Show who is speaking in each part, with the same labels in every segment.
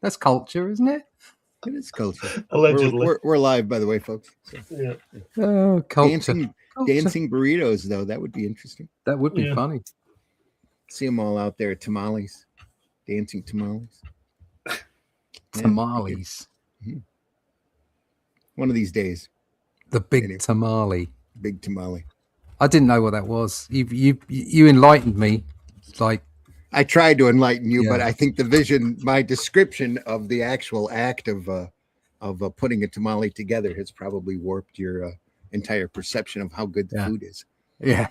Speaker 1: That's culture, isn't it?
Speaker 2: It is culture.
Speaker 3: Allegedly.
Speaker 2: We're live, by the way, folks. So.
Speaker 3: Yeah.
Speaker 1: Oh, culture.
Speaker 2: Dancing burritos, though, that would be interesting.
Speaker 1: That would be funny.
Speaker 2: See them all out there, tamales, dancing tamales.
Speaker 1: Tamales.
Speaker 2: Yeah. One of these days.
Speaker 1: The big tamale.
Speaker 2: Big tamale.
Speaker 1: I didn't know what that was. You enlightened me. Like,
Speaker 2: I tried to enlighten you, but I think my description of the actual act of putting a tamale together has probably warped your entire perception of how good the food is.
Speaker 1: Yeah.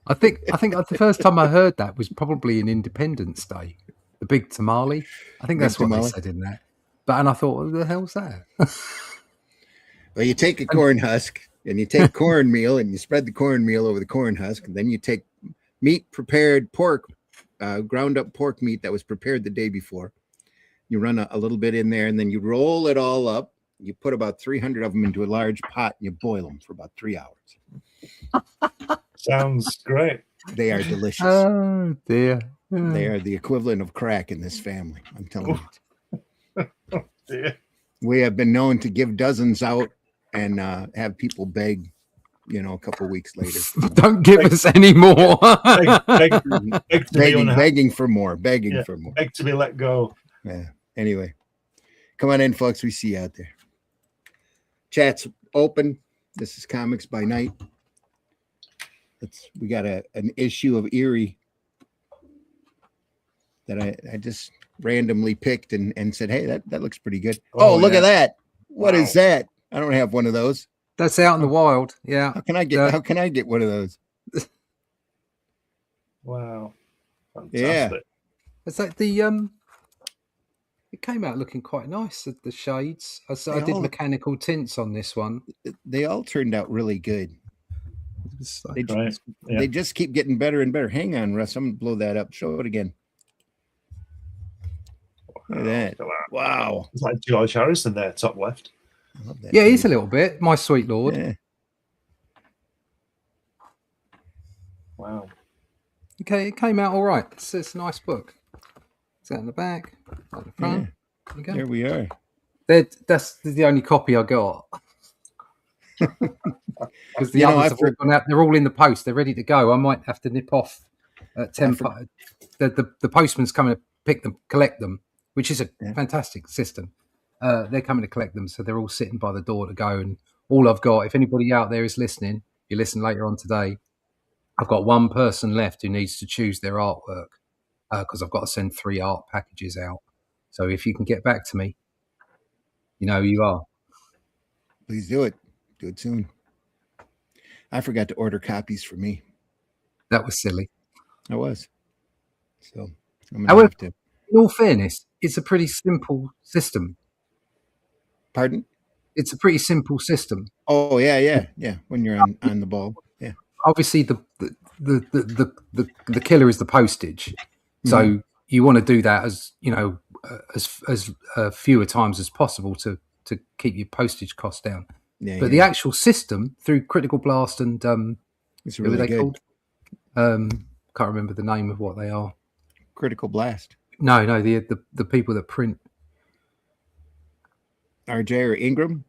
Speaker 1: I think the first time I heard that was probably in Independence Day. The big tamale. I think that's what they said in that. And I thought, what the hell's that?
Speaker 2: Well, you take a corn husk and you take cornmeal and you spread the cornmeal over the corn husk. And then you take prepared pork, ground up pork meat that was prepared the day before. You run a little bit in there and then you roll it all up. You put about 300 of them into a large pot and you boil them for about 3 hours.
Speaker 3: Sounds great.
Speaker 2: They are delicious.
Speaker 1: Oh, dear.
Speaker 2: They are the equivalent of crack in this family. I'm telling you.
Speaker 3: Oh, dear.
Speaker 2: We have been known to give dozens out and have people beg, a couple of weeks later.
Speaker 1: Don't give us any more.
Speaker 2: begging for more. Begging for more.
Speaker 3: Beg to be let go.
Speaker 2: Yeah. Anyway, come on in, folks. We see you out there. Chat's open. This is Comics by Night. We got an issue of EERIE that I just randomly picked and said, hey, that looks pretty good. Oh, look at that. What is that? I don't have one of those.
Speaker 1: That's out in the wild. Yeah.
Speaker 2: How can I get one of those?
Speaker 3: Wow. Fantastic.
Speaker 2: Yeah.
Speaker 1: It's like it came out looking quite nice, the shades. I did mechanical tints on this one.
Speaker 2: They all turned out really good. They just keep getting better and better. Hang on, Russ. I'm going to blow that up. Show it again. Look at that. Wow.
Speaker 3: It's like George Harrison there, top left.
Speaker 1: Yeah, he's a little bit. My sweet lord.
Speaker 2: Yeah.
Speaker 3: Wow.
Speaker 1: Okay, it came out all right. It's a nice book. It's out in the back, at the front.
Speaker 2: Yeah. There we are.
Speaker 1: That's the only copy I got. Because the others have all gone out. They're all in the post. They're ready to go. I might have to nip off at 10. The postman's coming to collect them, which is a fantastic system. They're coming to collect them, so they're all sitting by the door to go. And all I've got, if anybody out there is listening, you listen later on today, I've got one person left who needs to choose their artwork because I've got to send 3 art packages out. So if you can get back to me, you know who you are.
Speaker 2: Please do it. Do it soon. I forgot to order copies for me.
Speaker 1: That was silly.
Speaker 2: I was. So I'm
Speaker 1: however, have to. In all fairness, it's a pretty simple system.
Speaker 2: Pardon?
Speaker 1: It's a pretty simple system.
Speaker 2: Oh yeah. When you're on the ball, yeah.
Speaker 1: Obviously, the killer is the postage, so you want to do that as as fewer times as possible to keep your postage costs down. Yeah, but the actual system through Critical Blast and
Speaker 2: it's really good.
Speaker 1: Called? Can't remember the name of what they are.
Speaker 2: Critical Blast.
Speaker 1: No, the people that print.
Speaker 2: RJ or Ingram?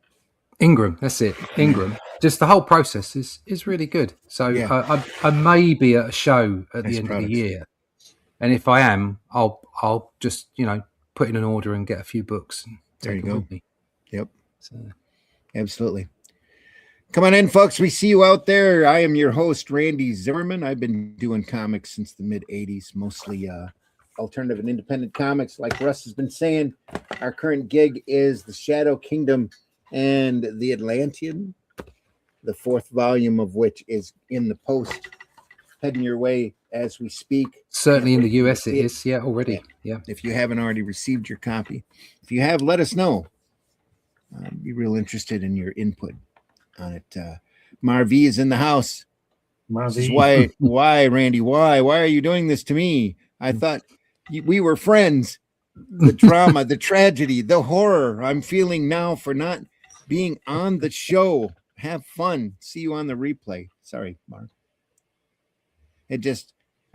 Speaker 1: Ingram, that's it. Ingram. Just the whole process is really good. So I may be at a show at the end of the year, and if I am, I'll just put in an order and get a few books. And
Speaker 2: there you go.
Speaker 1: With me.
Speaker 2: Yep. So. Absolutely. Come on in, folks. We see you out there. I am your host, Randy Zimmerman. I've been doing comics since the mid-'80s, mostly alternative and independent comics. Like Russ has been saying, our current gig is The Shadow Kingdom and The Atlantean, the 4th volume of which is in the post, heading your way as we speak.
Speaker 1: Certainly in the US it is, already. Yeah.
Speaker 2: If you haven't already received your copy. If you have, let us know. I'd be real interested in your input on it. Marv is in the house. Why, Randy? Why are you doing this to me? I thought we were friends. The drama, the tragedy, the horror I'm feeling now for not being on the show. Have fun. See you on the replay. Sorry, Marv.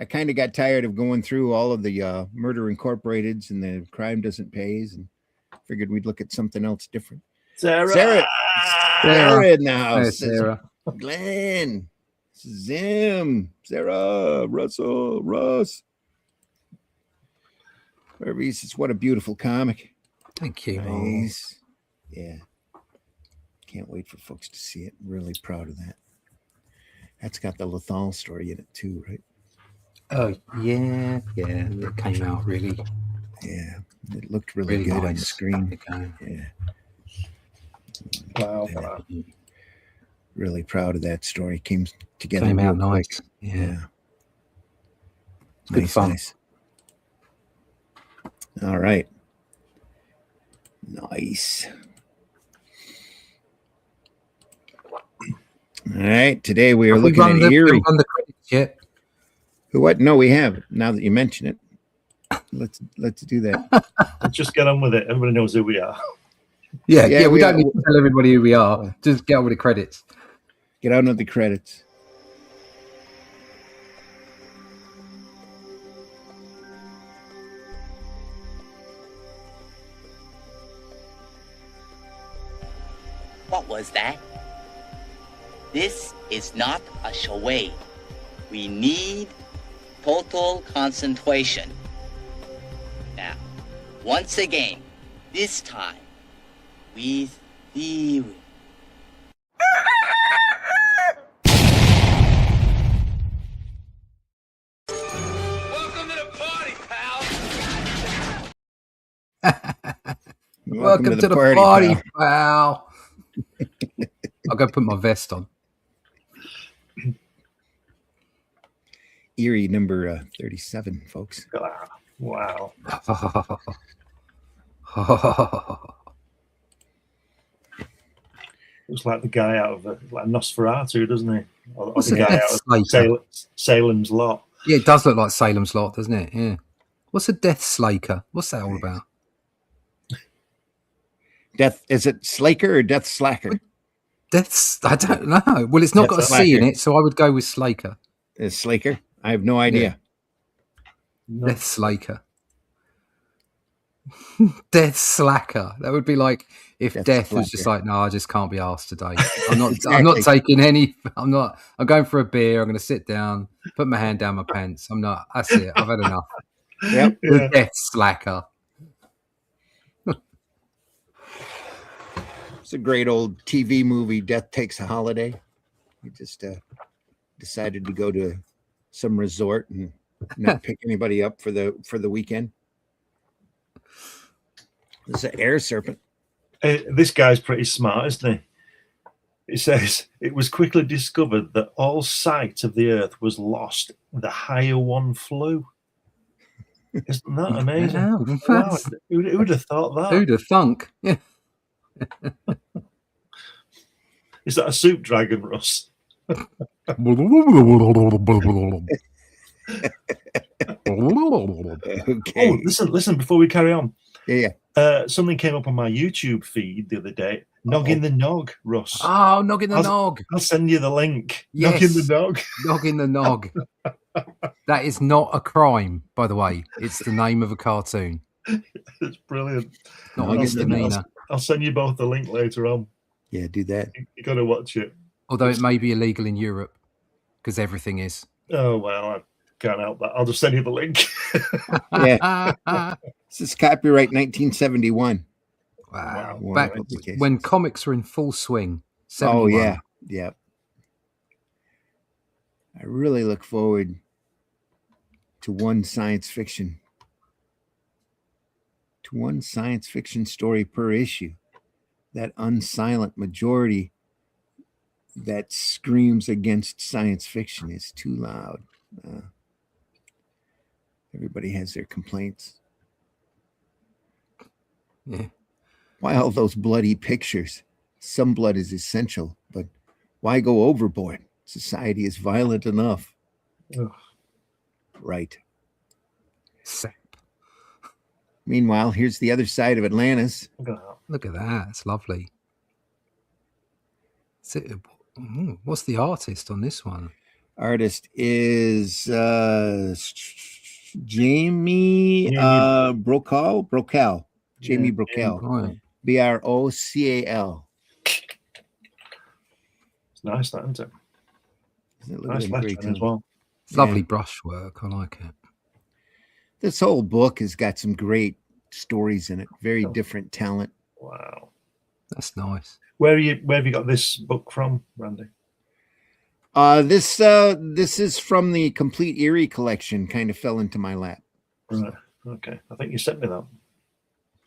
Speaker 2: I kind of got tired of going through all of the Murder Incorporateds and the Crime Doesn't Pays, and figured we'd look at something else different.
Speaker 3: Sarah.
Speaker 2: Sarah in the house.
Speaker 1: Hey, Sarah.
Speaker 2: Glenn, Zim, Sarah, Russell, Russ. Wherever he says, what a beautiful comic.
Speaker 1: Thank you.
Speaker 2: Nice. Yeah. Can't wait for folks to see it. Really proud of that. That's got the Lethal story in it too, right?
Speaker 1: Oh, yeah. It came out really.
Speaker 2: Yeah. It looked really good
Speaker 1: nice
Speaker 2: on the screen.
Speaker 1: Okay.
Speaker 2: Yeah.
Speaker 3: Wow.
Speaker 2: Really proud of that story. Came together.
Speaker 1: Came out
Speaker 2: real
Speaker 1: nice.
Speaker 2: quick.
Speaker 1: Yeah.
Speaker 2: Good fun. Nice. All right. Nice. All right. Today we are looking at EERIE.
Speaker 1: On the credits yet?
Speaker 2: What? No, we have. Now that you mention it, let's do that.
Speaker 3: Let's just get on with it. Everybody knows who we are.
Speaker 1: Yeah. We don't need to tell everybody who we are. Just get on with the credits.
Speaker 2: Get on with the credits.
Speaker 4: What was that? This is not a charade. We need total concentration. Now, once again, this time with EERIE.
Speaker 5: Welcome to the party, pal.
Speaker 2: Welcome to the party,
Speaker 1: pal. I'll go put my vest on.
Speaker 2: EERIE number 37, folks.
Speaker 3: Wow. Looks like the guy out of like Nosferatu, doesn't he? Or
Speaker 1: What's
Speaker 3: the guy out of Salem's Lot.
Speaker 1: Yeah, it does look like Salem's Lot, doesn't it? Yeah. What's a Death Slaker? What's that all about?
Speaker 2: Death, is it Slaker or Death Slacker?
Speaker 1: I don't know. Well, it's not got a C in it, so I would go with Slaker.
Speaker 2: Is Slaker? I have no idea.
Speaker 1: Yeah. Death Slaker. Death Slacker. That would be like if Death was just like, no, I just can't be asked today. I'm not. Exactly. I'm not taking any. I'm going for a beer. I'm going to sit down, put my hand down my pants. I'm not. That's it. I've had enough.
Speaker 2: Yep.
Speaker 1: The Death Slacker.
Speaker 2: It's a great old TV movie, Death Takes a Holiday. He just decided to go to some resort and not pick anybody up for the weekend. This is an air serpent.
Speaker 3: This guy's pretty smart, isn't he? It says, it was quickly discovered that all sight of the Earth was lost. The higher one flew. Isn't that amazing? Wow. Who would have thought that?
Speaker 1: Who'd have thunk? Yeah.
Speaker 3: Is that a soup dragon, Russ?
Speaker 2: Okay.
Speaker 3: Oh, listen, before we carry on.
Speaker 2: Yeah.
Speaker 3: Something came up on my YouTube feed the other day. Noggin the Nog, Russ.
Speaker 1: Oh, Noggin the Nog.
Speaker 3: I'll send you the link.
Speaker 1: Yes.
Speaker 3: Noggin the Nog.
Speaker 1: Noggin the Nog. That is not a crime, by the way. It's the name of a cartoon.
Speaker 3: It's brilliant.
Speaker 1: Not a misdemeanor.
Speaker 3: I'll send you both the link later on.
Speaker 2: Yeah, do that.
Speaker 3: You got to watch it.
Speaker 1: Although it may be illegal in Europe, because everything is.
Speaker 3: Oh, well, I can't help that. I'll just send you the link.
Speaker 2: Yeah. This is copyright 1971.
Speaker 1: Wow. Back when comics were in full swing. 71.
Speaker 2: Oh, yeah. Yeah. I really look forward to one science fiction story per issue. That unsilent majority that screams against science fiction is too loud. Everybody has their complaints.
Speaker 1: Yeah.
Speaker 2: Why all those bloody pictures? Some blood is essential, but why go overboard? Society is violent enough.
Speaker 3: Ugh.
Speaker 2: Right.
Speaker 1: Sap.
Speaker 2: Meanwhile, here's the other side of Atlantis.
Speaker 1: Look at that. It's lovely. What's the artist on this one?
Speaker 2: Artist is Jamie Brocal. Jamie Brocal.
Speaker 1: Right.
Speaker 2: Brocal.
Speaker 3: It's nice, that, isn't it? Nice lettering as well.
Speaker 1: Lovely brushwork. I like it.
Speaker 2: This whole book has got some great stories in it. Very different talent.
Speaker 3: Wow.
Speaker 1: That's nice.
Speaker 3: Where have you got this book from, Randy?
Speaker 2: This is from the Complete EERIE collection. Kind of fell into my lap.
Speaker 3: Right. Okay. I think you sent me that.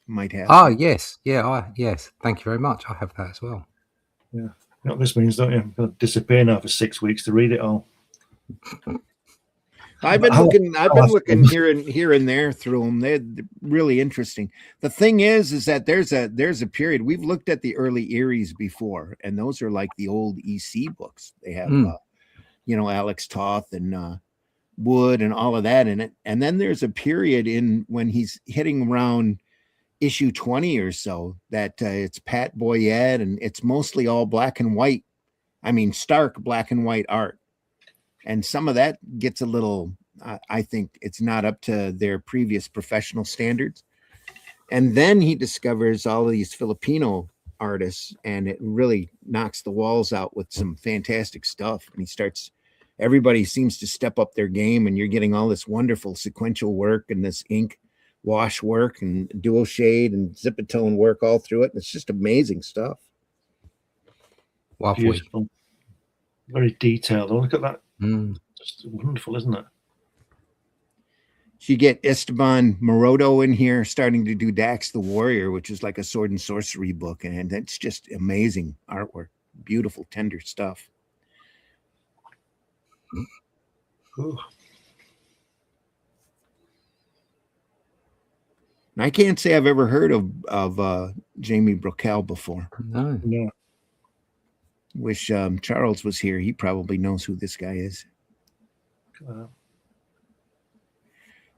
Speaker 2: Might have.
Speaker 1: Oh, yes. Yeah. Yes. Thank you very much. I have that as well.
Speaker 3: Yeah. You know what this means, don't you? I'm going to disappear now for 6 weeks to read it all.
Speaker 2: I've been looking here and there through them. They're really interesting. The thing is that there's a period. We've looked at the early EERIEs before, and those are like the old EC books. They have, Alex Toth and Wood and all of that in it. And then there's a period in when he's hitting around issue 20 or so that it's Pat Boyette, and it's mostly all black and white. I mean, stark black and white art. And some of that gets a little, I think it's not up to their previous professional standards. And then he discovers all of these Filipino artists, and it really knocks the walls out with some fantastic stuff. And everybody seems to step up their game, and you're getting all this wonderful sequential work and this ink wash work and dual shade and zipatone work all through it. And it's just amazing stuff.
Speaker 1: Lovely.
Speaker 3: Beautiful. Very detailed. Oh, look at that.
Speaker 1: Mm.
Speaker 3: Just wonderful, isn't it?
Speaker 2: You get Esteban Morodo in here starting to do Dax the Warrior, which is like a sword and sorcery book. And it's just amazing artwork. Beautiful, tender stuff.
Speaker 3: Ooh.
Speaker 2: And I can't say I've ever heard of Jamie Brocal before.
Speaker 1: No.
Speaker 3: Yeah.
Speaker 2: Wish Charles was here. He probably knows who this guy is.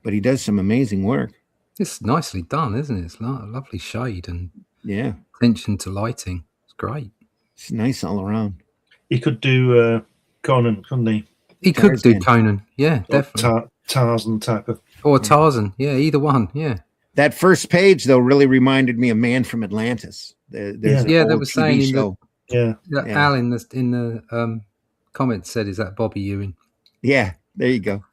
Speaker 2: But he does some amazing work.
Speaker 1: It's nicely done, isn't it? It's a lovely shade and attention to lighting. It's great.
Speaker 2: It's nice all around.
Speaker 3: He could do Conan, couldn't he?
Speaker 1: He could do Conan. Yeah, definitely.
Speaker 3: Tarzan type of.
Speaker 1: Or Tarzan. Yeah, either one. Yeah.
Speaker 2: That first page, though, really reminded me of Man from Atlantis. There's
Speaker 1: they were saying in
Speaker 2: show.
Speaker 1: Al in the comments said, "Is that Bobby Ewing?"
Speaker 2: Yeah, there you go.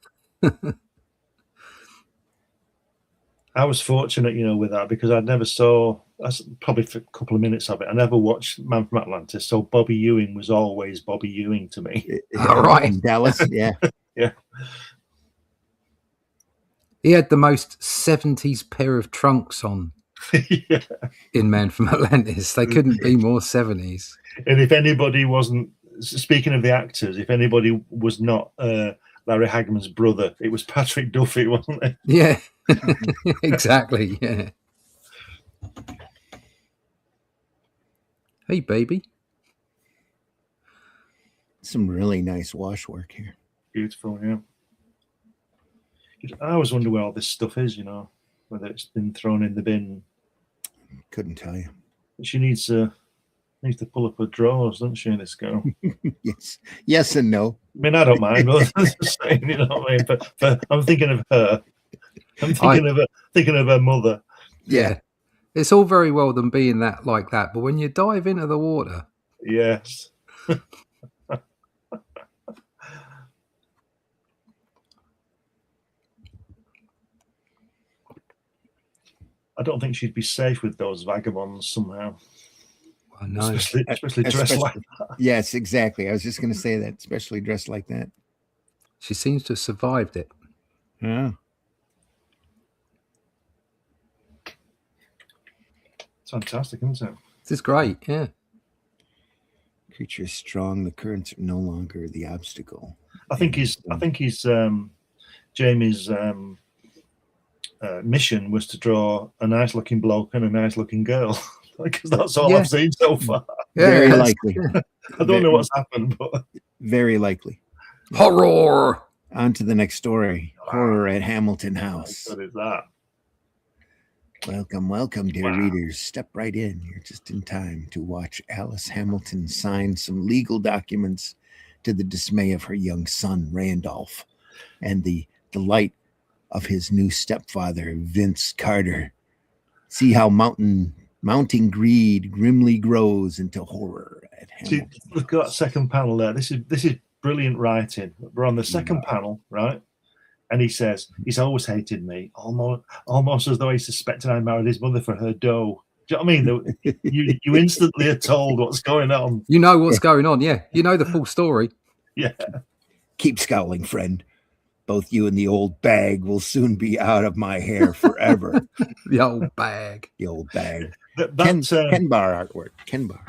Speaker 3: I was fortunate, with that, because I never saw. That's probably for a couple of minutes of it. I never watched Man from Atlantis, so Bobby Ewing was always Bobby Ewing to me.
Speaker 1: All right,
Speaker 2: in Dallas, yeah,
Speaker 3: yeah.
Speaker 1: He had the most 70s pair of trunks on in Man from Atlantis. They couldn't be more 70s.
Speaker 3: And if anybody wasn't, speaking of the actors, if anybody was not Larry Hagman's brother, it was Patrick Duffy, wasn't it?
Speaker 1: Yeah, exactly. Yeah. Hey, baby.
Speaker 2: Some really nice wash work here.
Speaker 3: Beautiful, yeah. I always wonder where all this stuff is, whether it's been thrown in the bin.
Speaker 2: Couldn't tell you.
Speaker 3: She needs to pull up her drawers, doesn't she, this girl?
Speaker 2: Yes and no.
Speaker 3: I mean, I don't mind. But I'm just saying, you know what I mean? But I'm thinking of her. I'm thinking of her mother.
Speaker 1: Yeah. It's all very well them being that like that, but when you dive into the water.
Speaker 3: Yes. I don't think she'd be safe with those vagabonds somehow.
Speaker 1: I know.
Speaker 3: Especially dressed like that.
Speaker 2: Yes, exactly. I was just going to say that, especially dressed like that.
Speaker 1: She seems to have survived it.
Speaker 2: Yeah.
Speaker 3: It's fantastic, isn't it?
Speaker 1: This is great, yeah.
Speaker 2: Creature is strong. The currents are no longer the obstacle.
Speaker 3: I think he's Jamie's mission was to draw a nice looking bloke and a nice looking girl, because that's all I've seen so far.
Speaker 2: Yeah, very likely.
Speaker 3: I don't know what's happened, but
Speaker 2: very likely.
Speaker 1: Horror.
Speaker 2: On to the next story. Horror at Hamilton House.
Speaker 3: What is that?
Speaker 2: Welcome, dear readers. Step right in. You're just in time to watch Alice Hamilton sign some legal documents to the dismay of her young son, Randolph, and the delight of his new stepfather, Vince Carter. See how mounting greed grimly grows into horror at
Speaker 3: See,
Speaker 2: Hamilton.
Speaker 3: look at that second panel there. This is brilliant writing. We're on the second panel, right? And he says, he's always hated me, almost as though he suspected I married his mother for her dough. Do you know what I mean? You instantly are told what's going on.
Speaker 1: You know what's going on, yeah. You know the full story.
Speaker 3: Yeah.
Speaker 2: Keep scowling, friend. Both you and the old bag will soon be out of my hair forever.
Speaker 1: The old bag.
Speaker 2: The old bag.
Speaker 3: Ken
Speaker 2: Bar artwork. Ken Bar.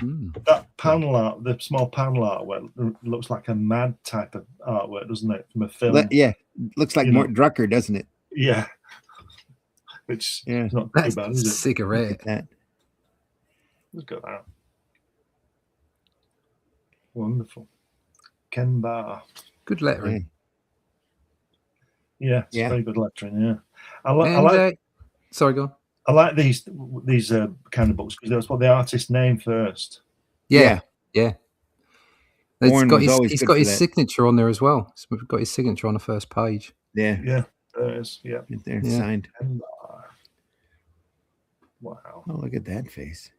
Speaker 3: That panel art, the small panel artwork, looks like a Mad type of artwork, doesn't it? From a film.
Speaker 2: Yeah. Looks like Mort Drucker, doesn't it?
Speaker 3: Yeah. Which is not
Speaker 1: That's
Speaker 3: too bad, is it?
Speaker 1: cigarette.
Speaker 2: Look at that.
Speaker 3: Look at that. Wonderful. Ken Bar.
Speaker 1: Good lettering.
Speaker 3: Yeah, it's very good lettering. Yeah, I
Speaker 1: And,
Speaker 3: like.
Speaker 1: Sorry, go on.
Speaker 3: I like these kind of books because that's what the artist name first.
Speaker 1: Yeah.
Speaker 2: Warren was always
Speaker 1: He's
Speaker 2: good
Speaker 1: got
Speaker 2: for
Speaker 1: his
Speaker 2: that.
Speaker 1: signature on there as well. So we've got his signature on the first page.
Speaker 2: Yeah.
Speaker 3: Yeah, there is. Yeah,
Speaker 2: Right there,
Speaker 1: Yeah.
Speaker 2: signed.
Speaker 3: Ken Bar. Wow.
Speaker 2: Oh, look at that face.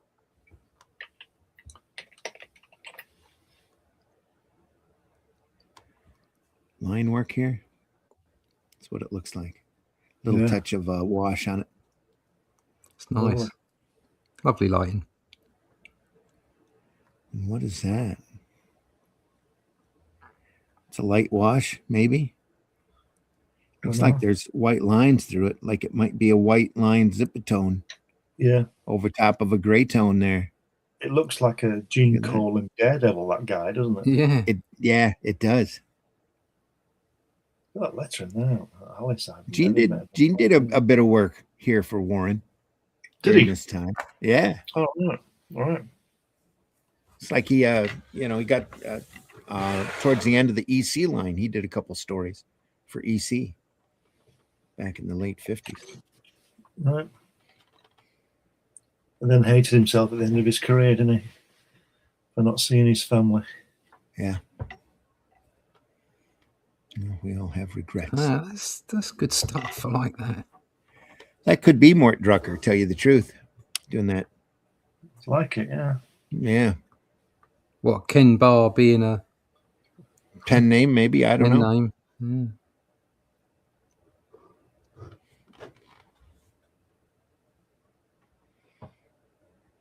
Speaker 2: Line work here. That's what it looks like. Little touch of wash on it.
Speaker 1: It's nice.
Speaker 3: Lovely.
Speaker 1: Lovely lighting.
Speaker 2: And what is that? It's a light wash, maybe. Looks like there's white lines through it, like it might be a white line zipatone.
Speaker 3: Yeah,
Speaker 2: over top of a gray tone there.
Speaker 3: it looks like a Gene Cole and Daredevil. That guy, doesn't it?
Speaker 1: Yeah.
Speaker 2: It does.
Speaker 3: Look at that lettering there. Alice,
Speaker 2: Gene did a bit of work here for Warren.
Speaker 3: Did
Speaker 2: during
Speaker 3: he?
Speaker 2: this time? Yeah.
Speaker 3: Oh, right. All right.
Speaker 2: It's like he got towards the end of the EC line. He did a couple stories for EC back in the late 50s.
Speaker 3: Right. And then hated himself at the end of his career, didn't he? For not seeing his family.
Speaker 2: Yeah. We all have regrets.
Speaker 1: That's good stuff. I like that.
Speaker 2: That could be Mort Drucker, tell you the truth, doing that.
Speaker 3: It's like it, yeah.
Speaker 2: Yeah.
Speaker 1: What, Ken Bar being a
Speaker 2: Pen name, maybe? I don't
Speaker 1: pen
Speaker 2: know.
Speaker 1: name? Mm.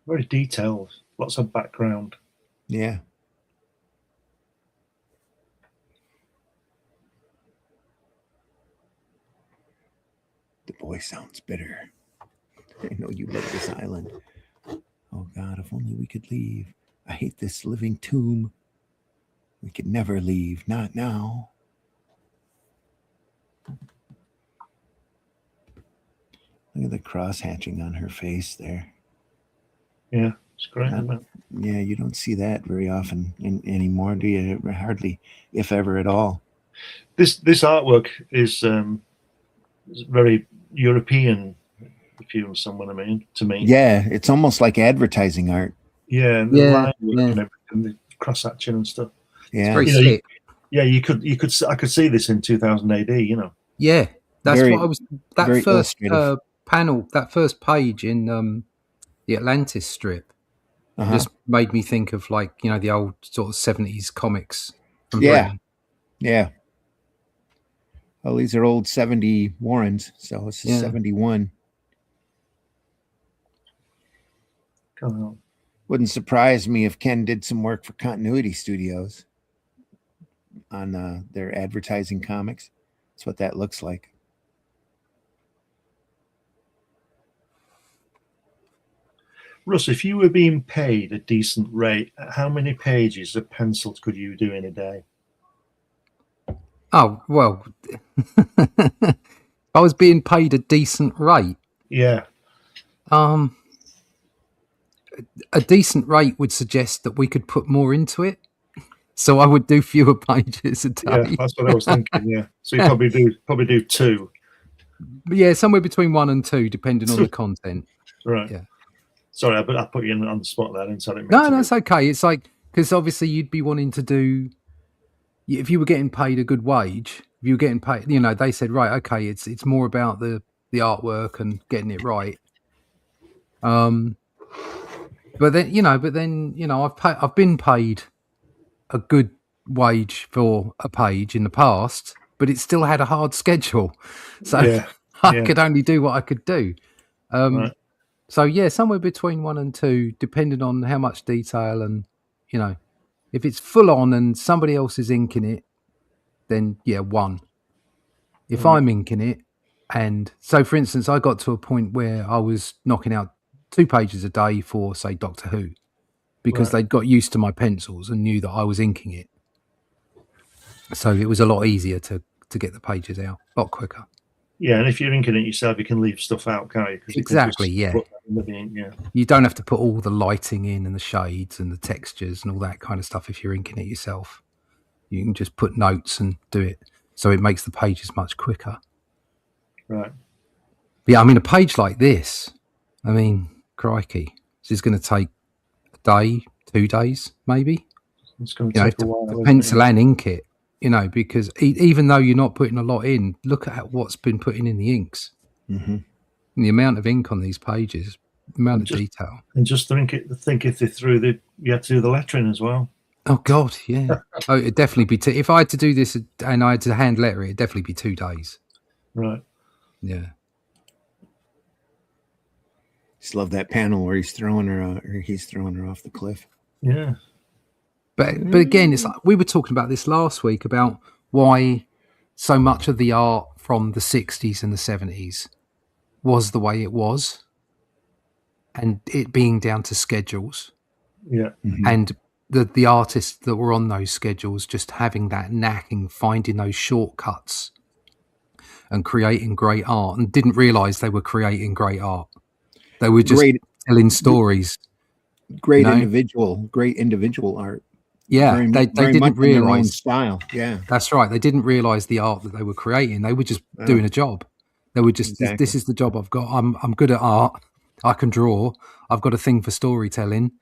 Speaker 3: Very detailed. Lots of background.
Speaker 2: Yeah. The boy sounds bitter. I know you love this island. Oh God, if only we could leave. I hate this living tomb. We could never leave, not now. Look at the cross hatching on her face there.
Speaker 3: Yeah, it's great, isn't it?
Speaker 2: Yeah, you don't see that very often anymore, do you? Hardly, if ever at all.
Speaker 3: This artwork is very European, if you understand what I mean, to me.
Speaker 2: Yeah, it's almost like advertising art.
Speaker 3: Yeah, and the line work and everything, the cross hatching and stuff.
Speaker 2: Yeah,
Speaker 1: Very slick.
Speaker 3: I could see this in 2000 AD, you know.
Speaker 1: Yeah, that's
Speaker 2: Very-
Speaker 1: what I was. That
Speaker 2: very
Speaker 1: first
Speaker 2: illustrative.
Speaker 1: panel, that first page in the Atlantis strip,
Speaker 2: Uh-huh.
Speaker 1: just made me think of the old sort of 70s comics from
Speaker 2: Yeah.
Speaker 1: Britain.
Speaker 2: Yeah. Well, these are old 70 Warrens, so this is
Speaker 1: Yeah.
Speaker 2: 71.
Speaker 3: Come on.
Speaker 2: Wouldn't surprise me if Ken did some work for Continuity Studios on their advertising comics. That's what that looks like.
Speaker 3: Russ, if you were being paid a decent rate, how many pages of pencils could you do in a day?
Speaker 1: Oh well, I was being paid a decent rate.
Speaker 3: Yeah.
Speaker 1: A decent rate would suggest that we could put more into it. So I would do fewer pages a day.
Speaker 3: Yeah, that's what I was thinking. Yeah, so you probably do two.
Speaker 1: Yeah, somewhere between 1 and 2, depending on the content.
Speaker 3: Right.
Speaker 1: Yeah.
Speaker 3: Sorry, I put you on the spot there. I didn't
Speaker 1: No, that's okay. It's like, because obviously you'd be wanting to do if you were getting paid a good wage, if you were getting paid, they said, right, okay, it's more about the artwork and getting it right. But then I've been paid a good wage for a page in the past, but it still had a hard schedule, so I could only do what I could do.
Speaker 3: Right.
Speaker 1: So somewhere between 1 and 2, depending on how much detail and if it's full on and somebody else is inking it, then 1. If I'm inking it, and so for instance, I got to a point where I was knocking out 2 pages a day for, say, Doctor Who, because they'd got used to my pencils and knew that I was inking it. So it was a lot easier to get the pages out, a lot quicker.
Speaker 3: Yeah, and if you're inking it yourself, you can leave stuff out, can't you?
Speaker 1: Exactly,
Speaker 3: you ink,
Speaker 1: You don't have to put all the lighting in and the shades and the textures and all that kind of stuff if you're inking it yourself. You can just put notes and do it, so it makes the pages much quicker.
Speaker 3: Right.
Speaker 1: Yeah, I mean, a page like this, I mean, crikey, this is going to take a day, 2 days, maybe.
Speaker 3: It's going to take a while.
Speaker 1: To pencil and ink it, because even though you're not putting a lot in, look at what's been put in the inks.
Speaker 2: Mm-hmm.
Speaker 1: And the amount of ink on these pages, the amount of detail.
Speaker 3: And just think if they threw you had to do the lettering as well.
Speaker 1: Oh God, yeah. It'd definitely be if I had to do this and I had to hand letter it, it'd definitely be 2 days.
Speaker 3: Right.
Speaker 1: Yeah.
Speaker 2: Just love that panel where he's throwing her off the cliff.
Speaker 3: Yeah.
Speaker 1: But again, it's like we were talking about this last week about why so much of the art from the 60s and the 70s was the way it was, and it being down to schedules.
Speaker 3: Yeah.
Speaker 2: Mm-hmm.
Speaker 1: And the artists that were on those schedules just having that knack in finding those shortcuts and creating great art, and didn't realize they were creating great art. They were just telling stories.
Speaker 2: Great individual art.
Speaker 1: Yeah, they didn't realize
Speaker 2: style. Yeah,
Speaker 1: that's right. They didn't realize the art that they were creating. They were just doing a job. They were just this is the job I've got. I'm good at art. I can draw. I've got a thing for storytelling.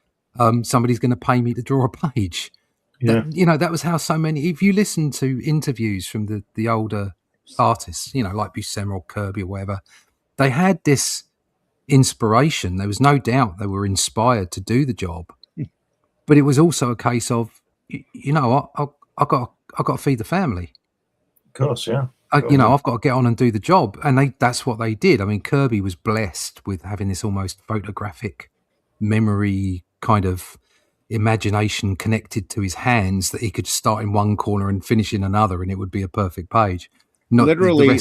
Speaker 1: Somebody's going to pay me to draw a page.
Speaker 3: Yeah,
Speaker 1: that was how so many. If you listen to interviews from the older artists, like Buscema or Kirby or whatever, they had this inspiration. There was no doubt they were inspired to do the job, but it was also a case of, I got to feed the family.
Speaker 3: Of course, yeah.
Speaker 1: I've got to get on and do the job, and that's what they did. I mean, Kirby was blessed with having this almost photographic memory kind of imagination connected to his hands that he could start in one corner and finish in another, and it would be a perfect page.
Speaker 2: Literally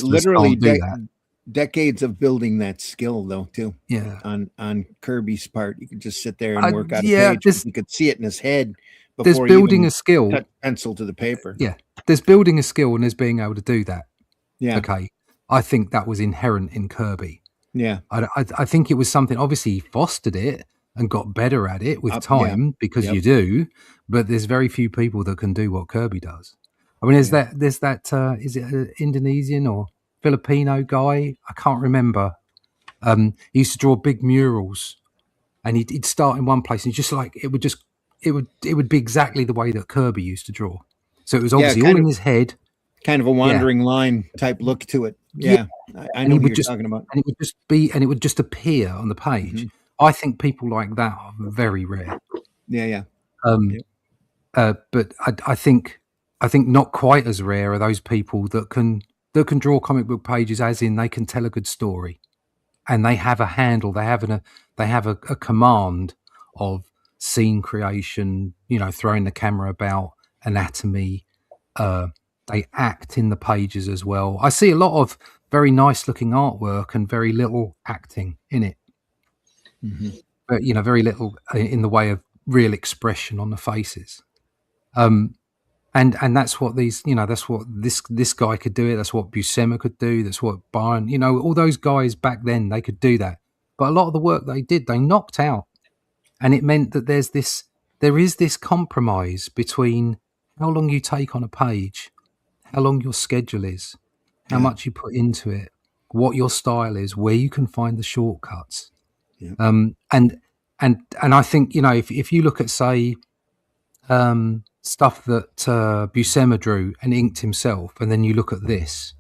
Speaker 2: decades of building that skill, though, too.
Speaker 1: Yeah.
Speaker 2: On Kirby's part, you could just sit there and work out a page. You could see it in his head.
Speaker 1: There's building a skill.
Speaker 2: Cut pencil to the paper.
Speaker 1: Yeah. There's building a skill, and there's being able to do that.
Speaker 2: Yeah.
Speaker 1: Okay. I think that was inherent in Kirby.
Speaker 2: Yeah.
Speaker 1: I think it was something. Obviously, he fostered it and got better at it with time, because you do. But there's very few people that can do what Kirby does. I mean, there's that. Is it an Indonesian or Filipino guy? I can't remember. He used to draw big murals, and he'd start in one place, and just like it would be exactly the way that Kirby used to draw. So it was obviously all in his head.
Speaker 2: Kind of a wandering line type look to it. Yeah. I know what you're talking about.
Speaker 1: And it would just appear on the page. Mm-hmm. I think people like that are very rare.
Speaker 2: Yeah.
Speaker 1: But I think not quite as rare are those people that can draw comic book pages, as in they can tell a good story, and they have a handle. They have a command of scene creation. Throwing the camera about, anatomy. They act in the pages as well. I see a lot of very nice looking artwork and very little acting in it.
Speaker 2: Mm-hmm.
Speaker 1: But very little in the way of real expression on the faces. And that's what that's what this guy could do it. That's what Buscema could do. That's what Byron, all those guys back then, they could do that. But a lot of the work they did, they knocked out. And it meant that there is this compromise between how long you take on a page, how long your schedule is, how much you put into it, what your style is, where you can find the shortcuts. And I think, if you look at, say, stuff that Buscema drew and inked himself, and then you look at this,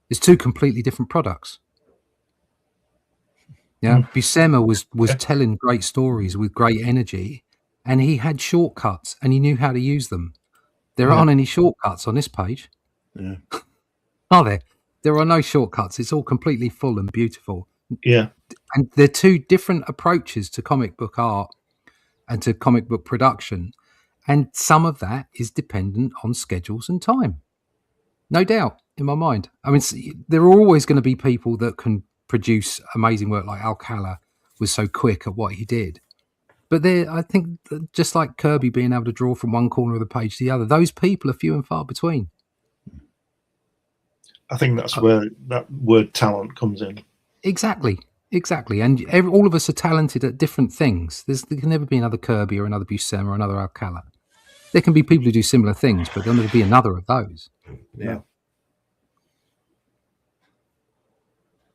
Speaker 1: it's two completely different products. Yeah, Buscema was telling great stories with great energy, and he had shortcuts, and he knew how to use them. There aren't any shortcuts on this page, are there? There are no shortcuts. It's all completely full and beautiful.
Speaker 3: Yeah.
Speaker 1: And they're two different approaches to comic book art and to comic book production. And some of that is dependent on schedules and time. No doubt in my mind. I mean, there are always going to be people that can produce amazing work, like Alcala was so quick at what he did. But I think just like Kirby being able to draw from one corner of the page to the other, those people are few and far between.
Speaker 3: I think that's where that word talent comes in.
Speaker 1: Exactly. And all of us are talented at different things. There can never be another Kirby or another Buscema or another Alcala. There can be people who do similar things, but there'll never be another of those.
Speaker 2: Yeah.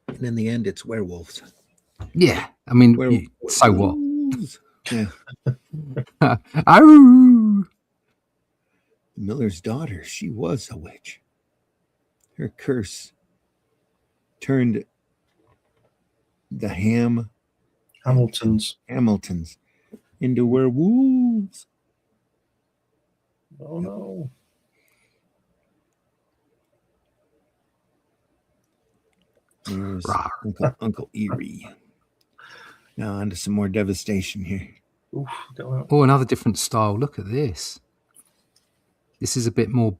Speaker 2: And in the end, it's werewolves.
Speaker 1: Yeah. I mean, so what?
Speaker 2: Yeah.
Speaker 1: Oh!
Speaker 2: Miller's daughter, she was a witch. Her curse turned the Hamiltons into werewolves.
Speaker 3: Oh no.
Speaker 2: There's Uncle EERIE. Now on to some more devastation here.
Speaker 3: Oof,
Speaker 1: oh, another different style. Look at this. This is a bit more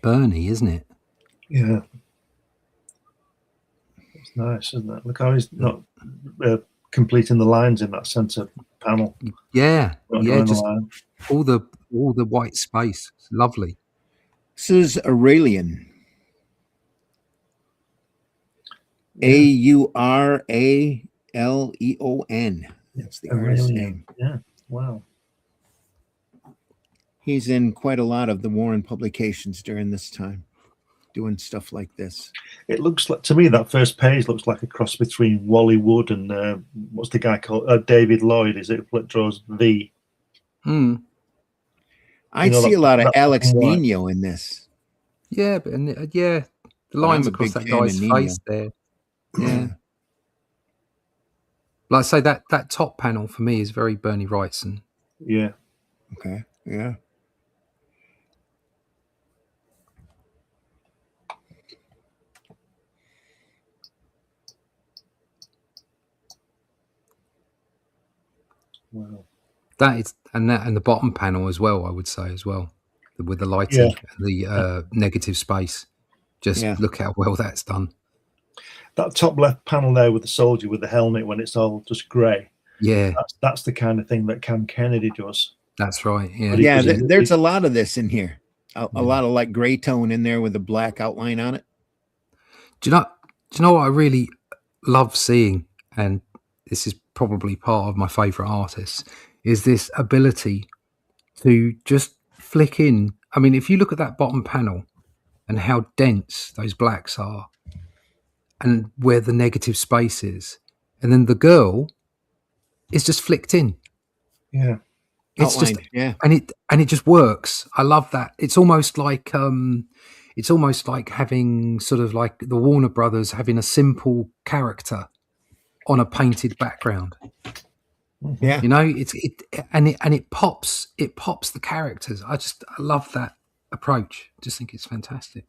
Speaker 1: Bernie, isn't it?
Speaker 3: Yeah. It's nice, isn't it? Look how he's not completing the lines in that center panel.
Speaker 1: Yeah. Just all the white space. It's lovely.
Speaker 2: This is Aurelian. Auraleon. That's the artist's name.
Speaker 3: Yeah. Wow.
Speaker 2: He's in quite a lot of the Warren publications during this time, doing stuff like this.
Speaker 3: It looks like, to me, that first page looks like a cross between Wally Wood and what's the guy called? David Lloyd, is it? That draws V.
Speaker 2: I see a lot of Alex Nino in this.
Speaker 1: Yeah, but the lines across that guy's face there. Yeah. Like I say, that top panel for me is very Bernie Wrightson.
Speaker 3: Yeah.
Speaker 2: Okay. Yeah.
Speaker 1: Wow. That is, and the bottom panel as well, I would say as well, with the lighting and the negative space. Just look how well that's done.
Speaker 3: That top left panel there with the soldier with the helmet when it's all just grey.
Speaker 1: Yeah,
Speaker 3: that's the kind of thing that Cam Kennedy does.
Speaker 1: That's right. Yeah,
Speaker 2: yeah. There's a lot of this in here. A lot of like gray tone in there with a black outline on it.
Speaker 1: Do you know what I really love seeing, and this is probably part of my favorite artists, is this ability to just flick in. I mean, if you look at that bottom panel and how dense those blacks are and where the negative space is, and then the girl is just flicked in.
Speaker 3: Yeah.
Speaker 1: It's outlined, and it just works. I love that. It's almost like having sort of like the Warner Brothers having a simple character on a painted background.
Speaker 2: Yeah,
Speaker 1: you know, it pops the characters. I love that approach. I just think it's fantastic.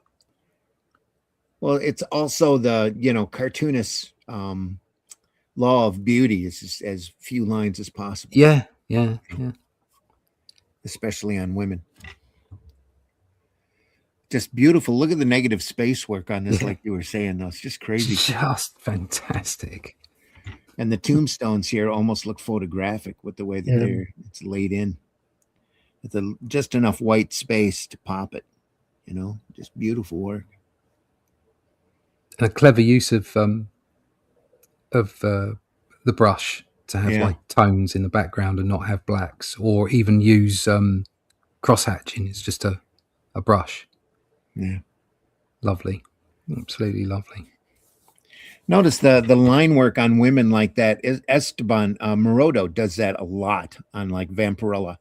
Speaker 2: Well, it's also the cartoonist law of beauty is as few lines as possible.
Speaker 1: Yeah.
Speaker 2: Especially on women. Just beautiful. Look at the negative space work on this, like you were saying. Though. It's just crazy.
Speaker 1: Just fantastic.
Speaker 2: And the tombstones here almost look photographic with the way that it's laid in. With just enough white space to pop it. Just beautiful work.
Speaker 1: And a clever use of the brush to have like tones in the background and not have blacks, or even use cross-hatching. It's just a brush.
Speaker 2: Yeah.
Speaker 1: Lovely. Absolutely lovely.
Speaker 2: Notice the line work on women like that. Esteban Morodo does that a lot on like Vampirella.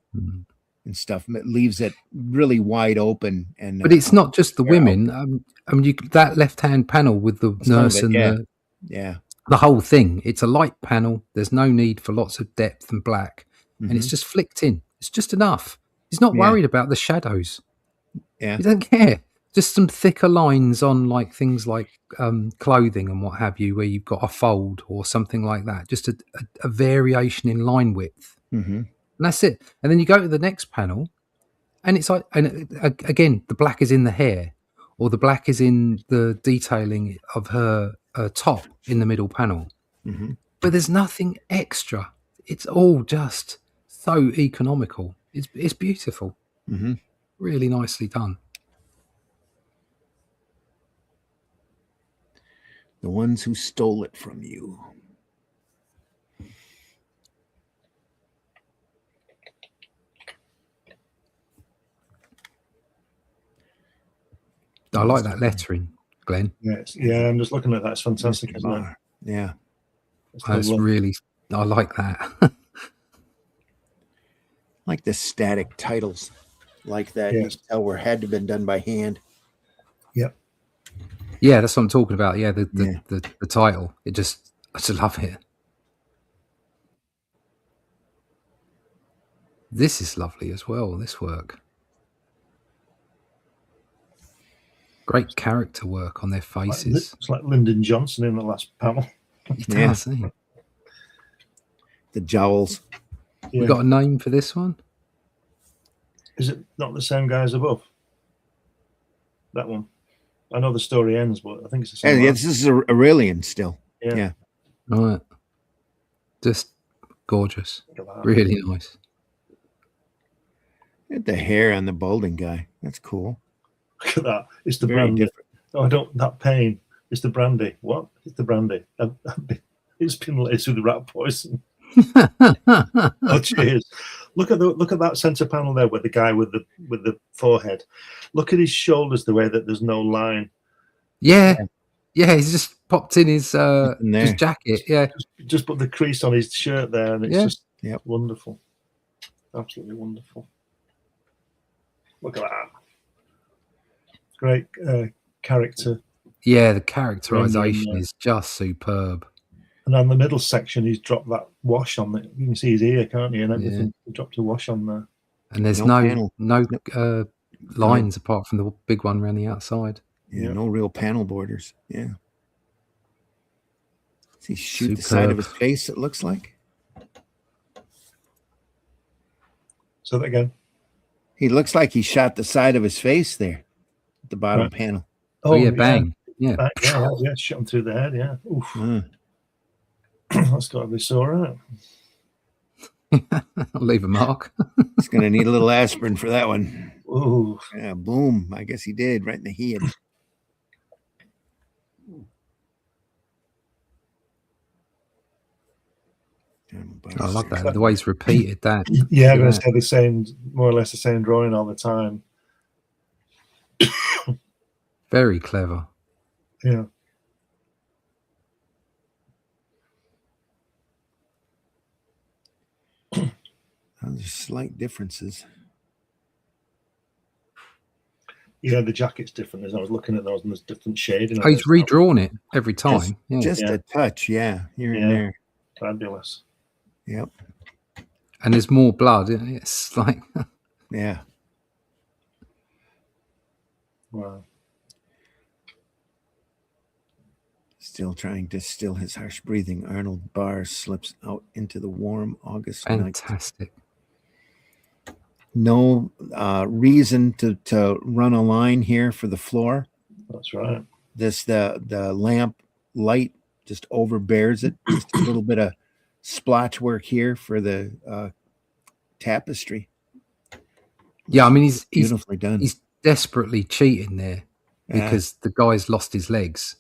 Speaker 2: and stuff. It leaves it really wide open. And
Speaker 1: But it's not just the
Speaker 2: yeah,
Speaker 1: women. I mean, that left-hand panel with the
Speaker 2: some of
Speaker 1: nurse
Speaker 2: it,
Speaker 1: and
Speaker 2: yeah.
Speaker 1: the whole thing. It's a light panel. There's no need for lots of depth and black, and it's just flicked in. It's just enough. He's not
Speaker 2: Yeah.
Speaker 1: worried about the shadows.
Speaker 2: Yeah.
Speaker 1: He doesn't care. Just some thicker lines on like things like clothing and what have you, where you've got a fold or something like that. Just a variation in line width,
Speaker 2: Mm-hmm.
Speaker 1: and that's it. And then you go to the next panel, and it's like, and again, the black is in the hair, or the black is in the detailing of her top in the middle panel.
Speaker 2: Mm-hmm.
Speaker 1: But there's nothing extra. It's all just so economical. It's beautiful.
Speaker 2: Mm-hmm.
Speaker 1: Really nicely done.
Speaker 2: The ones who stole it from you.
Speaker 1: I like that lettering, Glenn.
Speaker 3: Yes, yeah. I'm just looking at that. It's fantastic, isn't it?
Speaker 2: Yeah.
Speaker 1: That's really, I like that.
Speaker 2: Like the static titles like that.
Speaker 3: Yeah.
Speaker 2: You can tell where had to been done by hand.
Speaker 3: Yep.
Speaker 1: Yeah, that's what I'm talking about. Yeah, the
Speaker 2: Yeah.
Speaker 1: the title. I just love it. This is lovely as well, this work. Great character work on their faces.
Speaker 3: It's like Lyndon Johnson in the last panel.
Speaker 1: It does, isn't it?
Speaker 2: The jowls.
Speaker 3: Yeah.
Speaker 1: We got a name for this one?
Speaker 3: Is it not the same guy as above? That one. I know the story ends, but I think it's the same.
Speaker 2: Yeah, this is Aurelian still.
Speaker 3: Yeah.
Speaker 1: Right. Just gorgeous.
Speaker 3: Look at that.
Speaker 1: Really nice.
Speaker 2: Look at the hair on the balding guy. That's cool.
Speaker 3: Look at that. It's the
Speaker 2: Very
Speaker 3: brandy.
Speaker 2: different.
Speaker 3: Oh, I don't. That pain. It's the brandy. What? It's the brandy. It's been laced with rat poison. Oh, cheers! Look at that center panel there with the guy with the forehead. Look at his shoulders. The way that there's no line.
Speaker 1: Yeah. He's just popped in his
Speaker 2: there.
Speaker 1: jacket. Yeah.
Speaker 3: Just put the crease on his shirt there, and it's just wonderful. Absolutely wonderful. Look at that. Great character.
Speaker 1: Yeah, the characterization is just superb.
Speaker 3: And on the middle section, he's dropped that wash on it. You can see his ear, can't you? And everything. He dropped a wash on there.
Speaker 1: And there's no lines apart from the big one around the outside.
Speaker 2: Yeah, no real panel borders. Yeah. Does he shoot the side of his face, it looks like?
Speaker 3: So that again.
Speaker 2: He looks like he shot the side of his face there at the bottom panel.
Speaker 1: Oh yeah, bang. Yeah.
Speaker 3: Yeah, shot him through the head, yeah. Oof. That's got to be sore, right?
Speaker 1: I'll leave a mark.
Speaker 2: He's going to need a little aspirin for that one.
Speaker 3: Ooh.
Speaker 2: Yeah, boom. I guess he did, right in the head.
Speaker 1: I love that. The way he's repeated that.
Speaker 3: Yeah, I'm going to say the same, more or less the same drawing all the time.
Speaker 1: Very clever.
Speaker 3: Yeah.
Speaker 2: There's slight differences.
Speaker 3: Yeah, the jacket's different. As I was looking at those, and there's different shading.
Speaker 1: Oh, he's redrawn it every time.
Speaker 2: Just a touch, here and there.
Speaker 3: Fabulous.
Speaker 2: Yep.
Speaker 1: And there's more blood. It's like,
Speaker 2: yeah.
Speaker 3: Wow.
Speaker 2: Still trying to still his harsh breathing, Arnold Barr slips out into the warm August night.
Speaker 1: Fantastic.
Speaker 2: No reason to run a line here for the floor.
Speaker 3: That's right.
Speaker 2: The lamp light just overbears it. Just a little bit of splotch work here for the tapestry.
Speaker 1: Yeah, I mean he's
Speaker 2: beautifully done.
Speaker 1: He's desperately cheating there because the guy's lost his legs.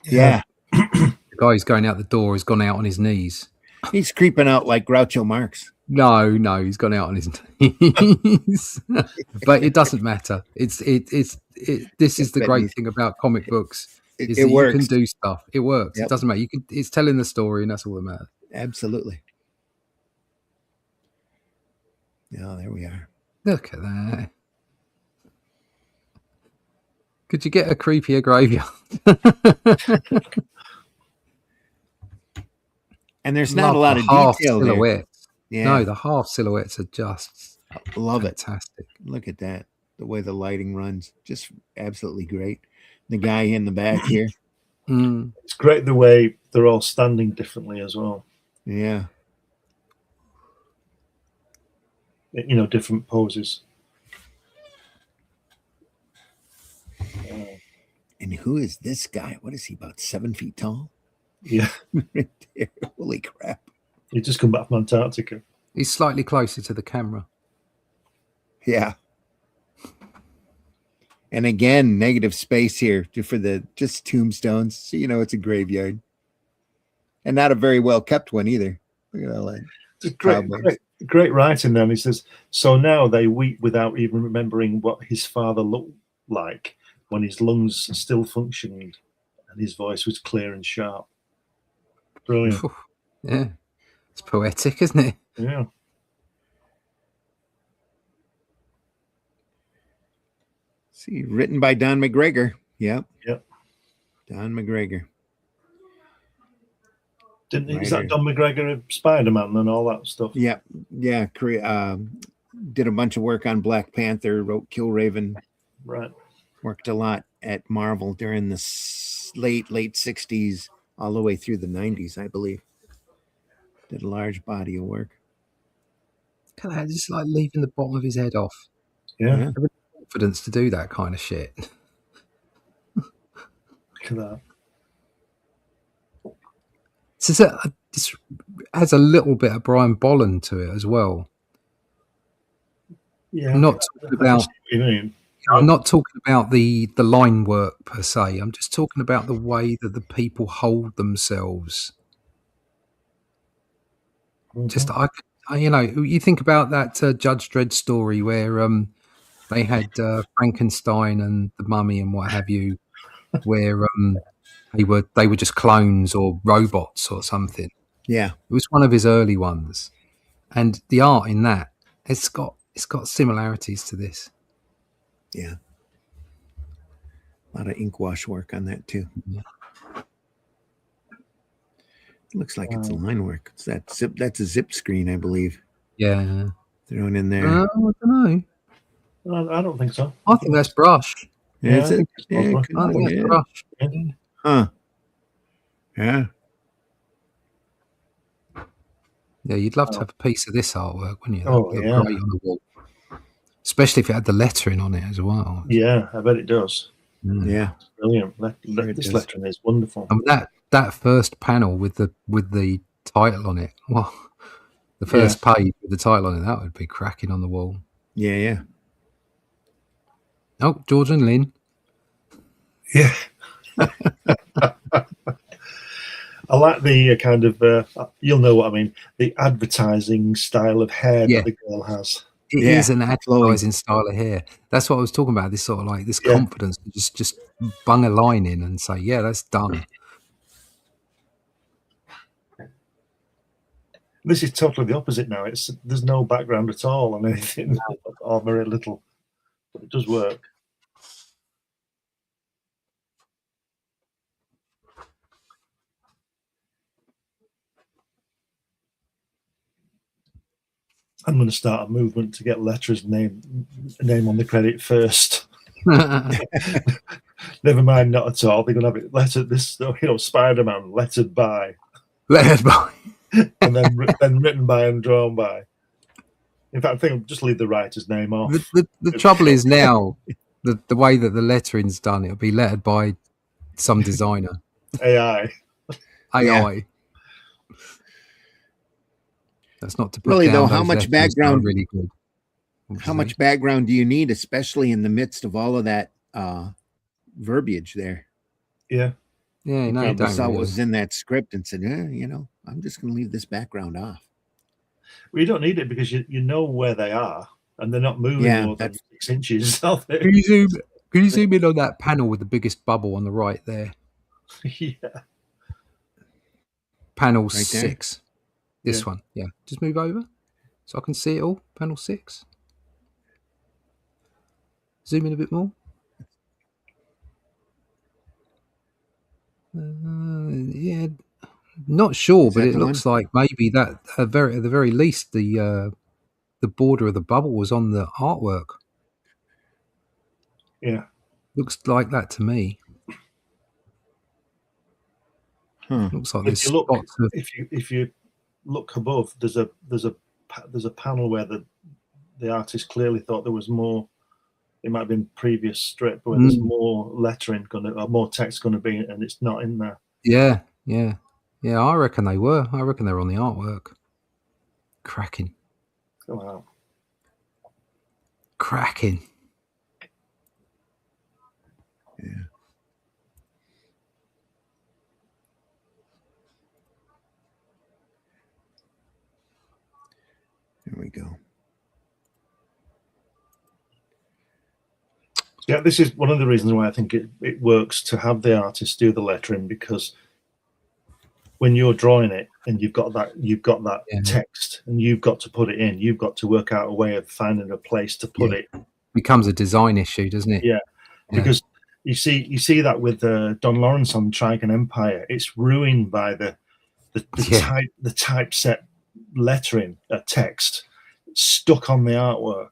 Speaker 2: Yeah.
Speaker 1: The guy who's going out the door has gone out on his knees.
Speaker 2: He's creeping out like Groucho Marx.
Speaker 1: No, he's gone out on his knees. But it doesn't matter. This is the great thing about comic books.
Speaker 2: It works.
Speaker 1: You can do stuff. It works.
Speaker 2: Yep.
Speaker 1: It doesn't matter. It's telling the story, and that's all that matters.
Speaker 2: Absolutely. Yeah, there we are.
Speaker 1: Look at that. Could you get a creepier graveyard?
Speaker 2: And there's not a lot of
Speaker 1: half
Speaker 2: detail there.
Speaker 1: silhouettes.
Speaker 2: Yeah.
Speaker 1: No, the half silhouettes are just
Speaker 2: Love
Speaker 1: fantastic.
Speaker 2: it. Look at that. The way the lighting runs. Just absolutely great. The guy in the back here.
Speaker 3: It's great the way they're all standing differently as well.
Speaker 2: Yeah.
Speaker 3: You know, different poses.
Speaker 2: And who is this guy? What is he, about 7 feet tall?
Speaker 3: Yeah.
Speaker 2: Right there. Holy crap.
Speaker 3: He just come back from Antarctica.
Speaker 1: He's slightly closer to the camera.
Speaker 2: Yeah. And again, negative space here for the just tombstones. So, you know, it's a graveyard. And not a very well kept one either. Look at all that.
Speaker 3: It's great writing there. And he says, so now they weep without even remembering what his father looked like when his lungs still functioned and his voice was clear and sharp. Brilliant.
Speaker 1: Yeah. It's poetic, isn't it?
Speaker 3: Yeah.
Speaker 2: See, written by Don McGregor. Yep.
Speaker 3: Yep.
Speaker 2: Don McGregor.
Speaker 3: Is that Don McGregor of Spider-Man and all that stuff?
Speaker 2: Yeah. Yeah. Did a bunch of work on Black Panther, wrote Killraven.
Speaker 3: Right.
Speaker 2: Worked a lot at Marvel during the late 60s all the way through the 90s, I believe. Did a large body of work.
Speaker 1: Look at that, just like leaving the bottom of his head off.
Speaker 3: Yeah.
Speaker 1: Confidence to do that kind of shit.
Speaker 3: Look at that.
Speaker 1: This has a little bit of Brian Bolland to it as well.
Speaker 3: Yeah.
Speaker 1: I'm not talking about. I'm not talking about the line work per se. I'm just talking about the way that the people hold themselves.
Speaker 3: Mm-hmm.
Speaker 1: Just you know, you think about that Judge Dredd story where they had Frankenstein and the Mummy and what have you, where they were just clones or robots or something.
Speaker 2: Yeah,
Speaker 1: it was one of his early ones, and the art in that it's got similarities to this.
Speaker 2: Yeah, a lot of ink wash work on that too.
Speaker 1: Yeah.
Speaker 2: Looks like it's a line work. It's that zip. That's a zip screen, I believe.
Speaker 1: Yeah,
Speaker 2: thrown in there.
Speaker 1: I don't know.
Speaker 3: I don't think so.
Speaker 1: I think that's brush.
Speaker 2: Yeah,
Speaker 3: I think
Speaker 1: I think that's brush.
Speaker 2: Huh. Yeah.
Speaker 1: Yeah, you'd love to have a piece of this artwork, wouldn't you?
Speaker 3: Oh,
Speaker 1: That'd
Speaker 3: yeah.
Speaker 1: look great on the wall. Especially if it had the lettering on it as well.
Speaker 3: Yeah, I bet it does.
Speaker 2: Yeah.
Speaker 3: Brilliant. This lettering is wonderful.
Speaker 1: And that first panel with the title on it. Well, the first page with the title on it, that would be cracking on the wall.
Speaker 2: Yeah, yeah.
Speaker 1: Oh, George and Lynn.
Speaker 3: Yeah. I like the kind of, you'll know what I mean, the advertising style of hair that the girl has.
Speaker 1: It is an advertising style of hair. That's what I was talking about. This sort of like this confidence to just bung a line in and say, yeah, that's done.
Speaker 3: This is totally the opposite now. There's no background at all on anything, or very little. But it does work. I'm going to start a movement to get Letter's name on the credit first. Never mind, not at all. They're going to have it lettered. This, Spider-Man lettered by, and then written by and drawn by. In fact, I think I'll just leave the writer's name off.
Speaker 1: The trouble is now the way that the lettering's done, it'll be lettered by some designer.
Speaker 3: AI.
Speaker 1: Yeah. That's not to put
Speaker 2: really
Speaker 1: down
Speaker 2: though.
Speaker 1: those
Speaker 2: How much background?
Speaker 1: Really good.
Speaker 2: How much background do you need, especially in the midst of all of that verbiage there?
Speaker 3: Yeah.
Speaker 1: Yeah, no, you
Speaker 2: probably saw
Speaker 1: really.
Speaker 2: what was in that script and said, I'm just going to leave this background off.
Speaker 3: Well, you don't need it because you know where they are and they're not moving more than 6 inches. Can
Speaker 1: you zoom in on that panel with the biggest bubble on the right there?
Speaker 3: Yeah.
Speaker 1: Panel
Speaker 2: right
Speaker 1: 6. This one. Yeah. Just move over. so I can see it all. Panel 6. Zoom in a bit more. Yeah, not sure,
Speaker 2: Is
Speaker 1: but
Speaker 2: that
Speaker 1: it
Speaker 2: the
Speaker 1: looks
Speaker 2: one?
Speaker 1: like maybe that at the very least the border of the bubble was on the artwork.
Speaker 3: Yeah.
Speaker 1: Looks like that to me.
Speaker 2: Huh.
Speaker 1: Looks like
Speaker 3: If
Speaker 1: there's
Speaker 3: you look,
Speaker 1: spots of
Speaker 3: if you look above, there's a panel where the artist clearly thought there was more. It might have been previous strip where there's more lettering or more text going to be, and it's not in there.
Speaker 1: yeah. I reckon they were. I reckon they were on the artwork. Cracking.
Speaker 3: Wow.
Speaker 1: Cracking.
Speaker 2: Yeah. There we go.
Speaker 3: Yeah, this is one of the reasons why I think it works to have the artist do the lettering, because when you're drawing it and you've got that text and you've got to put it in, you've got to work out a way of finding a place to put it.
Speaker 1: Becomes a design issue, doesn't it?
Speaker 3: Yeah, because you see that with Don Lawrence on Trigon Empire. It's ruined by the typeset lettering, text stuck on the artwork,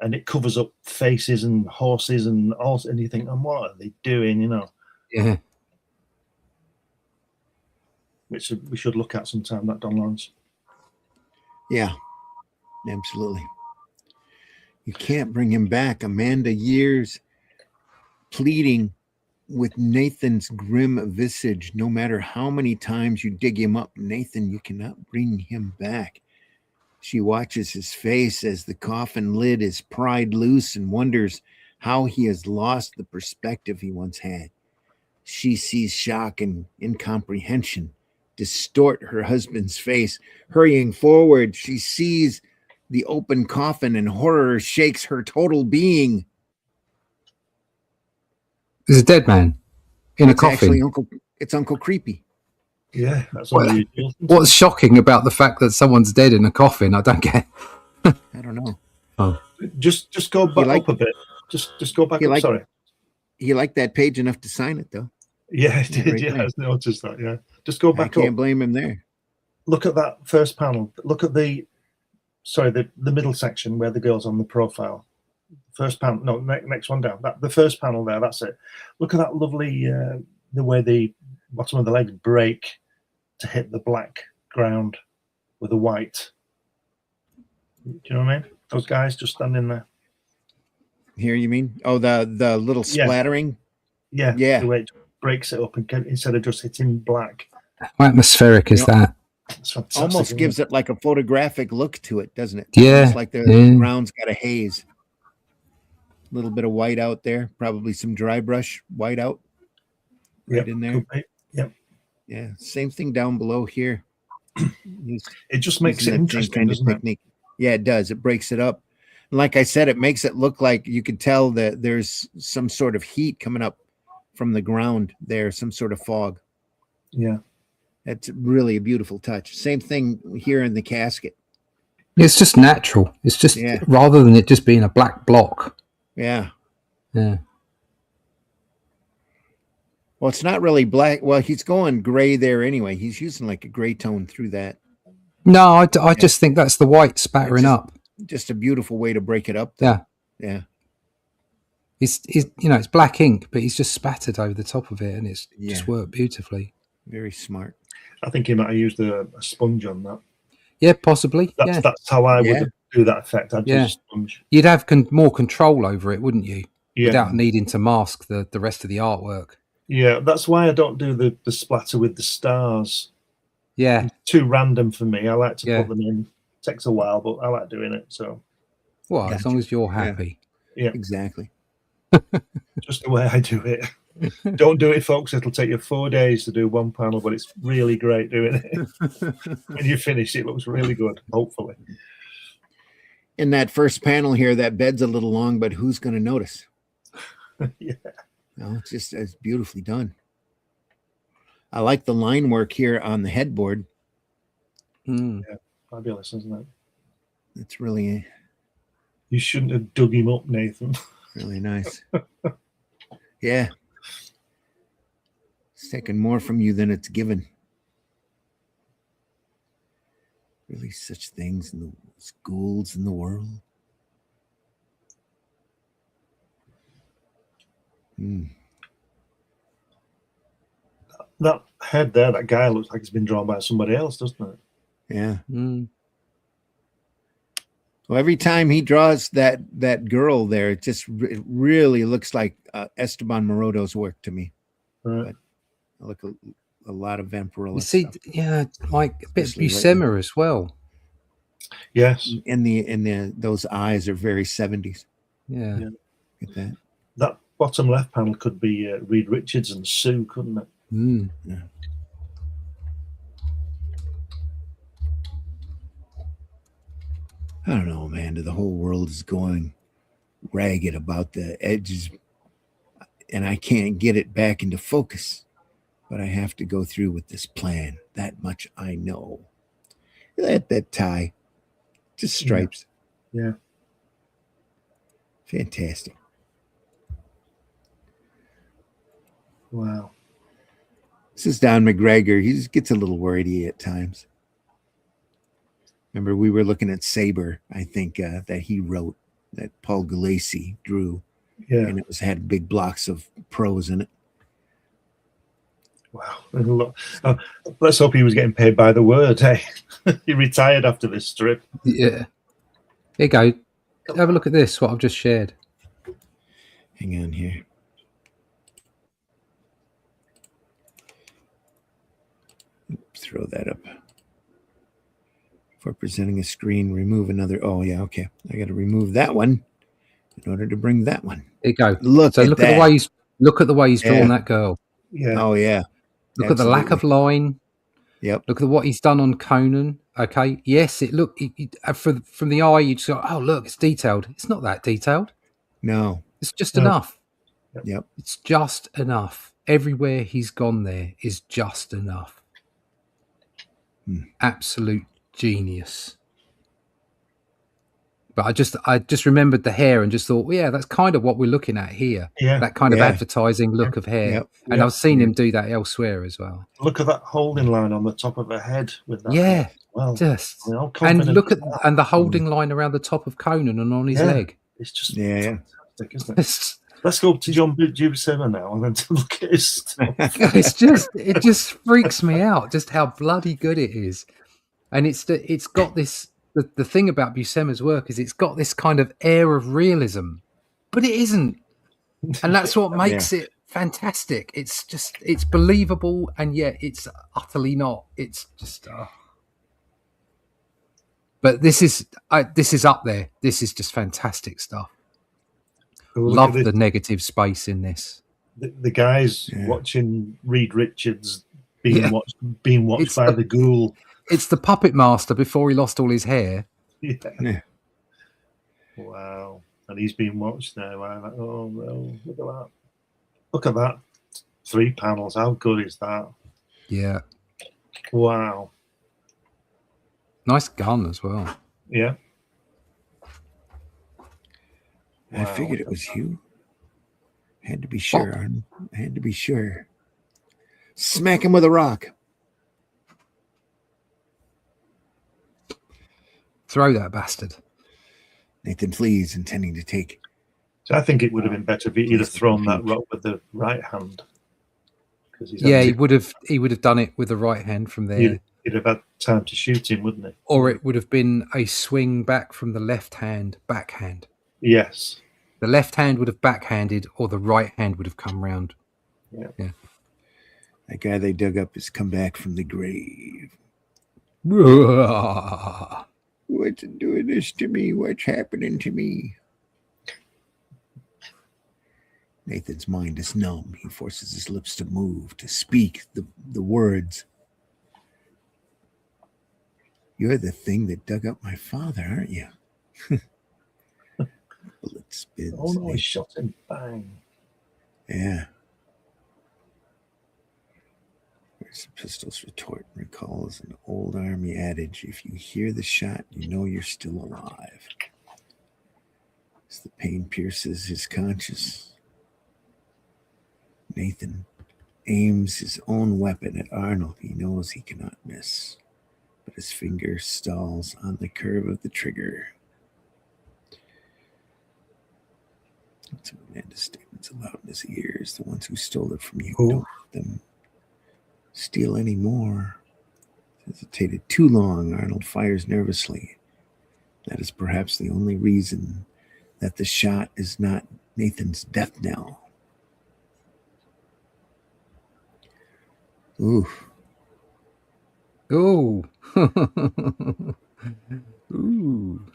Speaker 3: and it covers up faces and horses and all. And you think, what are they doing?
Speaker 1: Yeah.
Speaker 3: Which we should look at sometime. That Don Lawrence.
Speaker 2: Yeah, absolutely. You can't bring him back. Amanda Years pleading with Nathan's grim visage. No matter how many times you dig him up, Nathan, you cannot bring him back. She watches his face as the coffin lid is pried loose and wonders how he has lost the perspective he once had. She sees shock and incomprehension distort her husband's face. Hurrying forward, she sees the open coffin and horror shakes her total being.
Speaker 1: There's a dead man in a coffin.
Speaker 2: Actually it's Uncle Creepy.
Speaker 3: Yeah, that's unusual.
Speaker 1: What's shocking about the fact that someone's dead in a coffin? I don't get.
Speaker 2: I don't know.
Speaker 1: Oh,
Speaker 3: just go back up a bit. Just go back up. Sorry.
Speaker 2: He liked that page enough to sign it, though.
Speaker 3: Yeah, he did. Yeah, I noticed that. Yeah, just go back up.
Speaker 2: I can't blame him there.
Speaker 3: Look at that first panel. Look at the middle section where the girl's on the profile. First panel. No, next one down. The first panel there. That's it. Look at that lovely the way the bottom of the legs break to hit the black ground with the white. Do you know what I mean? Those guys just standing there.
Speaker 2: Here, you mean? Oh, the little splattering.
Speaker 3: Yeah. The way it breaks it up and instead of just hitting black.
Speaker 1: How atmospheric is that?
Speaker 2: Almost gives it like a photographic look to it, doesn't it?
Speaker 1: Yeah.
Speaker 2: It's like the ground's got a haze. A little bit of white out there, probably some dry brush white out right in there.
Speaker 3: Yep.
Speaker 2: Yeah. Same thing down below here.
Speaker 3: It just makes it interesting, doesn't it?
Speaker 2: Yeah, it does. It breaks it up. And like I said, it makes it look like you could tell that there's some sort of heat coming up from the ground there, some sort of fog.
Speaker 3: Yeah.
Speaker 2: That's really a beautiful touch. Same thing here in the casket.
Speaker 1: It's just natural. It's just rather than it just being a black block.
Speaker 2: Yeah.
Speaker 1: Yeah.
Speaker 2: Well, it's not really black. Well, he's going gray there anyway. He's using like a gray tone through that.
Speaker 1: No, I just think that's the white spattering up.
Speaker 2: Just a beautiful way to break it up.
Speaker 1: Yeah.
Speaker 2: Yeah.
Speaker 1: He's it's black ink, but he's just spattered over the top of it, and it's just worked beautifully.
Speaker 2: Very smart.
Speaker 3: I think he might have used a sponge on that.
Speaker 1: Yeah, possibly.
Speaker 3: That's how I would do that effect. I'd use a sponge.
Speaker 1: You'd have more control over it, wouldn't you?
Speaker 3: Yeah.
Speaker 1: Without needing to mask the rest of the artwork.
Speaker 3: Yeah, that's why I don't do the splatter with the stars.
Speaker 1: Yeah.
Speaker 3: It's too random for me. I like to put them in. It takes a while, but I like doing it. So,
Speaker 1: well, as long as you're happy.
Speaker 3: Yeah,
Speaker 2: exactly.
Speaker 3: Just the way I do it. Don't do it, folks. It'll take you 4 days to do one panel, but it's really great doing it. When you finish, it looks really good, hopefully.
Speaker 2: In that first panel here, that bed's a little long, but who's going to notice?
Speaker 3: Yeah.
Speaker 2: No, it's beautifully done. I like the line work here on the headboard.
Speaker 3: Yeah, fabulous, isn't it?
Speaker 2: It's really,
Speaker 3: You shouldn't have dug him up, Nathan.
Speaker 2: really nice. Yeah. It's taken more from you than it's given. Really such things in the schools in the world.
Speaker 3: That head there, that guy looks like he's been drawn by somebody else, doesn't it?
Speaker 2: Yeah.
Speaker 1: Mm.
Speaker 2: Well, every time he draws that girl there, it just really looks like Esteban Morodo's work to me.
Speaker 3: Right.
Speaker 2: I look a lot of Vampirella
Speaker 1: You see,
Speaker 2: stuff.
Speaker 1: yeah, like a bit of
Speaker 2: Especially
Speaker 1: Buscema as well.
Speaker 3: Yes.
Speaker 2: And those eyes are very 70s.
Speaker 1: Yeah.
Speaker 3: Yeah.
Speaker 2: Get that?
Speaker 3: That bottom left panel could be Reed Richards and Sue, couldn't it?
Speaker 1: Mm.
Speaker 2: Yeah. I don't know, Amanda. The whole world is going ragged about the edges, and I can't get it back into focus. But I have to go through with this plan. That much I know. That tie, just stripes.
Speaker 3: Yeah.
Speaker 2: Fantastic.
Speaker 3: Wow.
Speaker 2: This is Don McGregor. He just gets a little worriedy at times. Remember, we were looking at Saber, I think, that he wrote, that Paul Gulacy drew.
Speaker 3: Yeah.
Speaker 2: And it had big blocks of prose in it.
Speaker 3: Wow. Let's hope he was getting paid by the word, hey? He retired after this strip.
Speaker 1: Yeah. Here you go. Have a look at this, what I've just shared.
Speaker 2: Hang on here. Throw that up. For presenting a screen, remove another. Oh, yeah, okay. I got to remove that one in order to bring that one.
Speaker 1: There you go.
Speaker 2: Look at
Speaker 1: the way he's drawn that girl.
Speaker 3: Yeah.
Speaker 2: Oh, yeah.
Speaker 1: Look at the lack of line.
Speaker 2: Yep.
Speaker 1: Look at what he's done on Conan. Okay. Yes, from the eye, you just go, oh, look, it's detailed. It's not that detailed.
Speaker 2: No.
Speaker 1: It's just enough.
Speaker 2: Yep.
Speaker 1: It's just enough. Everywhere he's gone there is just enough. Absolute genius. But I just remembered the hair and just thought, well, yeah, that's kind of what we're looking at here.
Speaker 3: Yeah.
Speaker 1: That kind of advertising look of hair.
Speaker 2: Yep.
Speaker 1: And I've seen him do that elsewhere as well.
Speaker 3: Look at that holding line on the top of her head with that.
Speaker 1: Yeah.
Speaker 3: Well,
Speaker 1: Just
Speaker 3: I mean, how
Speaker 1: and
Speaker 3: confident
Speaker 1: look at
Speaker 3: is that?
Speaker 1: and the holding line around the top of Conan and on his leg.
Speaker 3: It's just
Speaker 2: Yeah.
Speaker 3: fantastic, isn't it? Let's go up to John Buscema now and then to look at his stuff.
Speaker 1: It just freaks me out just how bloody good it is. And it's got this the thing about Buscema's work is it's got this kind of air of realism, but it isn't. And that's what makes it fantastic. It's believable and yet it's utterly not. It's just but this is up there. This is just fantastic stuff. Love the negative space in this.
Speaker 3: The guys watching Reed Richards being watched by the ghoul.
Speaker 1: It's the puppet master before he lost all his hair.
Speaker 3: Yeah. Wow. And he's being watched now. I'm like, oh no, look at that. Look at that. 3 panels. How good is that?
Speaker 1: Yeah.
Speaker 3: Wow.
Speaker 1: Nice gun as well.
Speaker 3: Yeah.
Speaker 2: I figured it was you. Had to be sure. Arnold. Had to be sure. Smack him with a rock.
Speaker 1: Throw that bastard.
Speaker 2: Nathan flees, intending to take.
Speaker 3: So I think it would have been better if he'd have thrown that rock with the right hand.
Speaker 1: He would have done it with the right hand from there.
Speaker 3: He'd have had time to shoot him, wouldn't he?
Speaker 1: Or it would have been a swing back from the left hand, backhand.
Speaker 3: Yes.
Speaker 1: The left hand would have backhanded, or the right hand would have come round. Yeah.
Speaker 2: That guy they dug up has come back from the grave. What's doing this to me? What's happening to me? Nathan's mind is numb. He forces his lips to move, to speak the words. You're the thing that dug up my father, aren't you? Bullet spins.
Speaker 3: Oh no, he shot him. Bang.
Speaker 2: Yeah. There's a pistol's retort recalls an old army adage: if you hear the shot, you know you're still alive. As the pain pierces his conscience, Nathan aims his own weapon at Arnold. He knows he cannot miss, but his finger stalls on the curve of the trigger. Some Amanda's statements aloud in his ears. The ones who stole it from you, don't let them steal any more. Hesitated too long. Arnold fires nervously. That is perhaps the only reason that the shot is not Nathan's death knell. Ooh.
Speaker 1: Ooh. Ooh.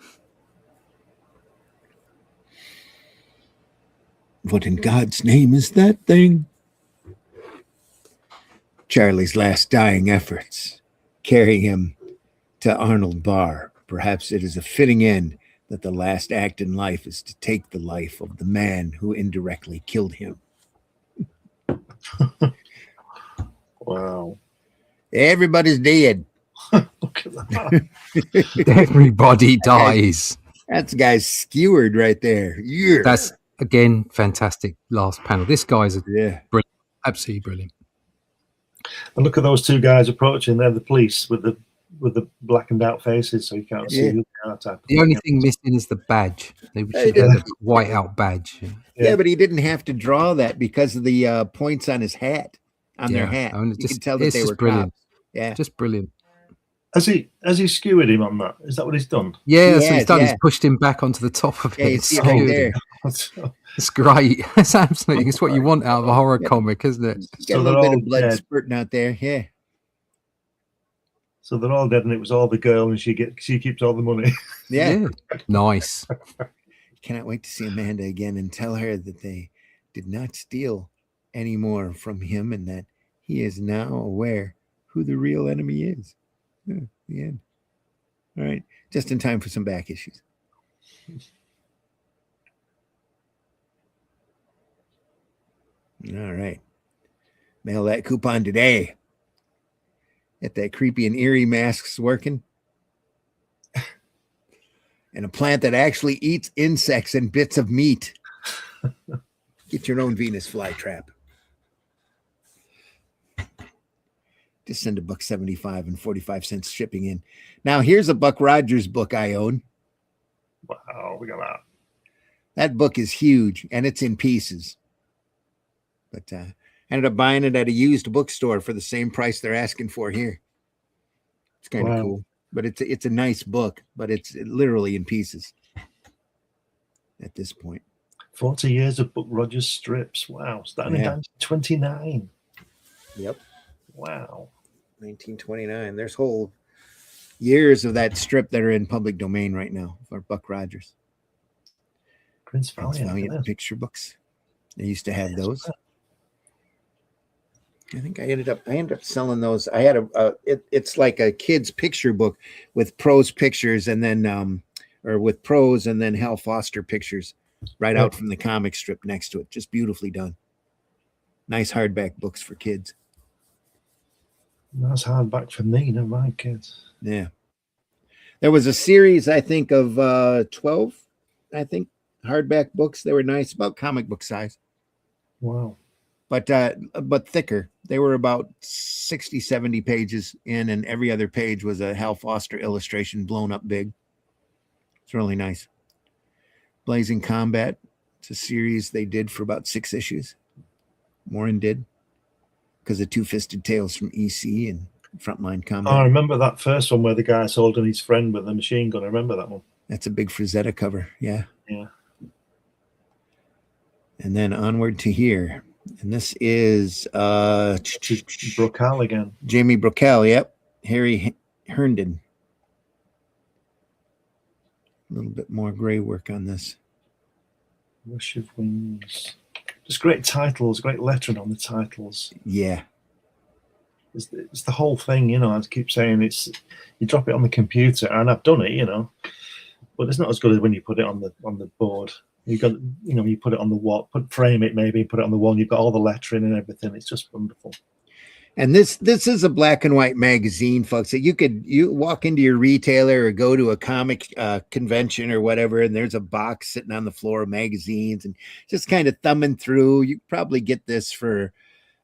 Speaker 2: What in God's name is that thing? Charlie's last dying efforts carry him to Arnold Bar. Perhaps it is a fitting end that the last act in life is to take the life of the man who indirectly killed him.
Speaker 3: Wow.
Speaker 2: Everybody's dead.
Speaker 3: Look at that.
Speaker 1: Everybody dies.
Speaker 2: That's the guy's skewered right there. Yeah.
Speaker 1: That's, again, fantastic last panel. This guy's
Speaker 2: yeah.
Speaker 1: brilliant. Absolutely brilliant.
Speaker 3: And look at those two guys approaching. They're the police with the blackened out faces, so you can't see who they are. Type
Speaker 1: the only thing missing is the badge. They should have the white out badge.
Speaker 2: Yeah, but he didn't have to draw that because of the points on his hat, on their hat. You can tell that they were
Speaker 1: brilliant.
Speaker 2: Cops. Yeah,
Speaker 1: just brilliant.
Speaker 3: Has he skewered him on that? Is that what he's done?
Speaker 1: Yeah, that's what he's done. He's pushed him back onto the top of it.
Speaker 2: Yeah, you see it right there.
Speaker 1: It's great. It's absolutely. It's what you want out of a horror comic, isn't it?
Speaker 2: Got a little bit of blood spurting out there. Yeah.
Speaker 3: So they're all dead, and it was all the girl, and she keeps all the money.
Speaker 2: Yeah.
Speaker 1: Nice.
Speaker 2: Cannot wait to see Amanda again and tell her that they did not steal any more from him, and that he is now aware who the real enemy is. Yeah, the end. All right. Just in time for some back issues. All right. Mail that coupon today. Get that creepy and eerie masks working. And a plant that actually eats insects and bits of meat. Get your own Venus flytrap. Just send $1.75 and 45 cents shipping in. Now here's a Buck Rogers book I own.
Speaker 3: Wow, we got that.
Speaker 2: That book is huge and it's in pieces. But I ended up buying it at a used bookstore for the same price they're asking for here. It's kind of cool. But it's a nice book, but it's literally in pieces at this point.
Speaker 3: 40 years of Buck Rogers strips. Wow. Starting in 1929.
Speaker 2: Yep.
Speaker 3: Wow.
Speaker 2: 1929. There's whole years of that strip that are in public domain right now for Buck Rogers.
Speaker 3: Prince Valiant
Speaker 2: picture books. They used to have those. I think I ended up selling those. I had it's like a kid's picture book with prose pictures and then with prose and then Hal Foster pictures right out from the comic strip next to it. Just beautifully done. Nice hardback books for kids.
Speaker 3: That's hardback for me, no my kids.
Speaker 2: Yeah. There was a series, I think, of 12, I think, hardback books. They were nice, about comic book size.
Speaker 3: Wow.
Speaker 2: But thicker. They were about 60, 70 pages in, and every other page was a Hal Foster illustration blown up big. It's really nice. Blazing Combat. It's a series they did for about 6 issues. Warren did. Because of Two-Fisted Tales from EC and Frontline Combat.
Speaker 3: Oh, I remember that first one where the guy's holding his friend with a machine gun. I remember that one.
Speaker 2: That's a big Frazetta cover. Yeah.
Speaker 3: Yeah.
Speaker 2: And then onward to here. And this is
Speaker 3: Brocal again.
Speaker 2: Jamie Brocal, yep. Harry Herndon. A little bit more gray work on this.
Speaker 3: Rush of Wings. Just great titles, great lettering on the titles.
Speaker 2: Yeah.
Speaker 3: It's the whole thing, you know. I keep saying you drop it on the computer, and I've done it, you know. But it's not as good as when you put it on the board. You got, you know, you put it on the wall, frame it maybe, put it on the wall, and you've got all the lettering and everything. It's just wonderful.
Speaker 2: And this is a black and white magazine, folks. That you walk into your retailer or go to a comic convention or whatever, and there's a box sitting on the floor of magazines, and just kind of thumbing through. You probably get this for,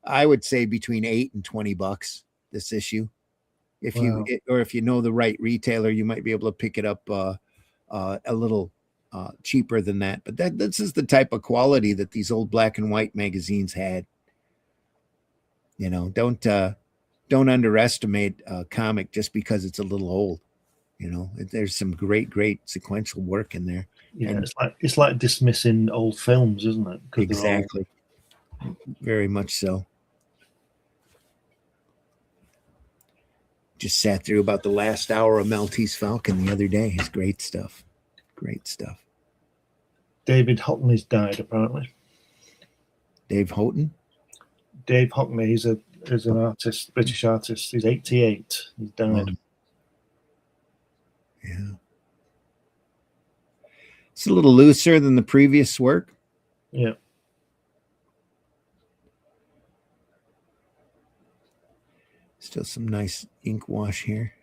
Speaker 2: I would say, between $8 and $20 this issue. If you know the right retailer, you might be able to pick it up a little cheaper than that. But this is the type of quality that these old black and white magazines had. You know, don't underestimate a comic just because it's a little old. You know, there's some great sequential work in there.
Speaker 3: Yeah,
Speaker 2: and
Speaker 3: it's like dismissing old films, isn't it?
Speaker 2: Exactly. Very much so. Just sat through about the last hour of Maltese Falcon the other day. It's great stuff. Great stuff.
Speaker 3: David Hockney's died, apparently.
Speaker 2: Dave Houghton?
Speaker 3: Dave Hockney, he's an artist, British artist. He's 88. He's died.
Speaker 2: Yeah. It's a little looser than the previous work.
Speaker 3: Yeah.
Speaker 2: Still some nice ink wash here.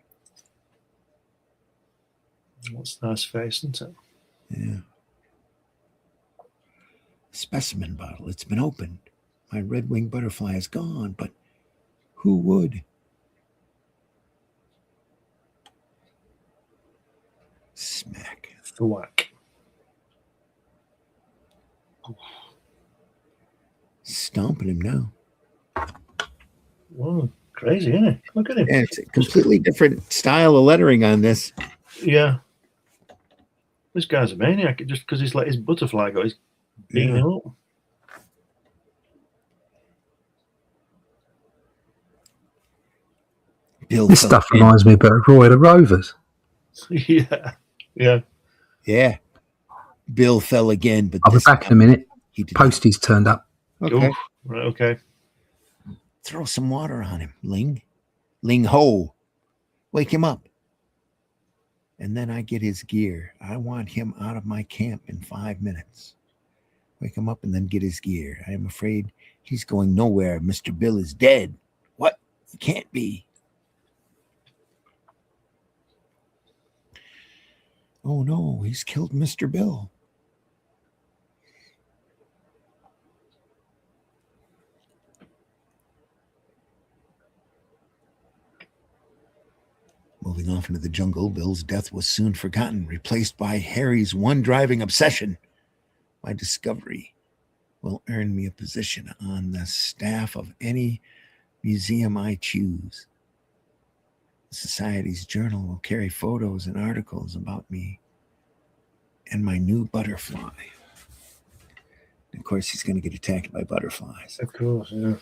Speaker 3: That's a nice face, isn't it?
Speaker 2: Yeah. Specimen bottle. It's been opened. My red-winged butterfly is gone, but who would? Smack.
Speaker 3: Thwack.
Speaker 2: Stomping him now.
Speaker 3: Whoa, crazy, isn't it? Look at him.
Speaker 2: And it's a completely different style of lettering on this.
Speaker 3: Yeah. This guy's a maniac. Just because he's let his butterfly go, he's beating him up.
Speaker 1: This stuff reminds me about Roy the Rovers.
Speaker 2: Yeah. Bill fell again, but
Speaker 1: I'll be back in a minute. Posties turned up.
Speaker 2: Okay.
Speaker 3: Oof. Right, okay.
Speaker 2: Throw some water on him, Ling. Ling Ho. Wake him up. And then I get his gear. I want him out of my camp in 5 minutes. Wake him up and then get his gear. I am afraid he's going nowhere. Mr. Bill is dead. What? He can't be. Oh no, he's killed Mr. Bill. Moving off into the jungle, Bill's death was soon forgotten, replaced by Harry's one driving obsession. My discovery will earn me a position on the staff of any museum I choose. The Society's journal will carry photos and articles about me and my new butterfly. And of course, he's going to get attacked by butterflies.
Speaker 3: Of course, yeah.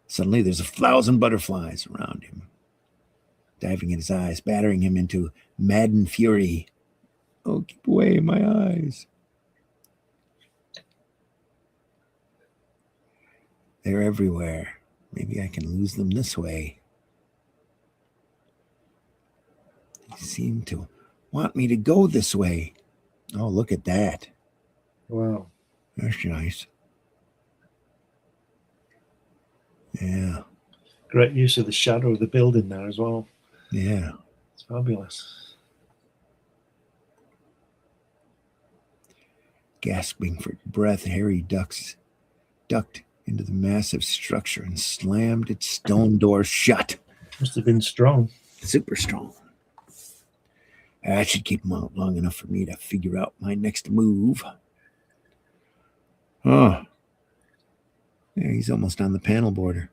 Speaker 2: Suddenly, there's 1,000 butterflies around him, diving in his eyes, battering him into maddened fury. Oh, keep away, my eyes. They're everywhere. Maybe I can lose them this way. They seem to want me to go this way. Oh, look at that.
Speaker 3: Wow.
Speaker 2: That's nice. Yeah.
Speaker 3: Great use of the shadow of the building there as well.
Speaker 2: Yeah.
Speaker 3: It's fabulous.
Speaker 2: Gasping for breath, Harry ducked into the massive structure and slammed its stone door shut.
Speaker 3: Must have been strong.
Speaker 2: Super strong. I should keep him out long enough for me to figure out my next move. Oh. Yeah, he's almost on the panel border.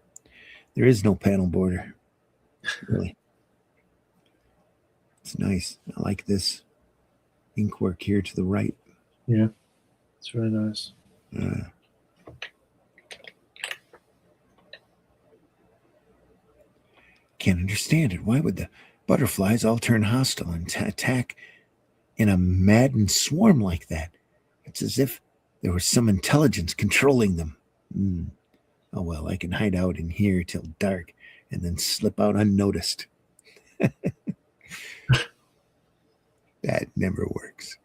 Speaker 2: There is no panel border. Really. It's nice. I like this ink work here to the right.
Speaker 3: Yeah. It's very nice.
Speaker 2: Can't understand it. Why would the butterflies all turn hostile and attack in a maddened swarm like that? It's as if there was some intelligence controlling them. Oh, well, I can hide out in here till dark and then slip out unnoticed. That never works.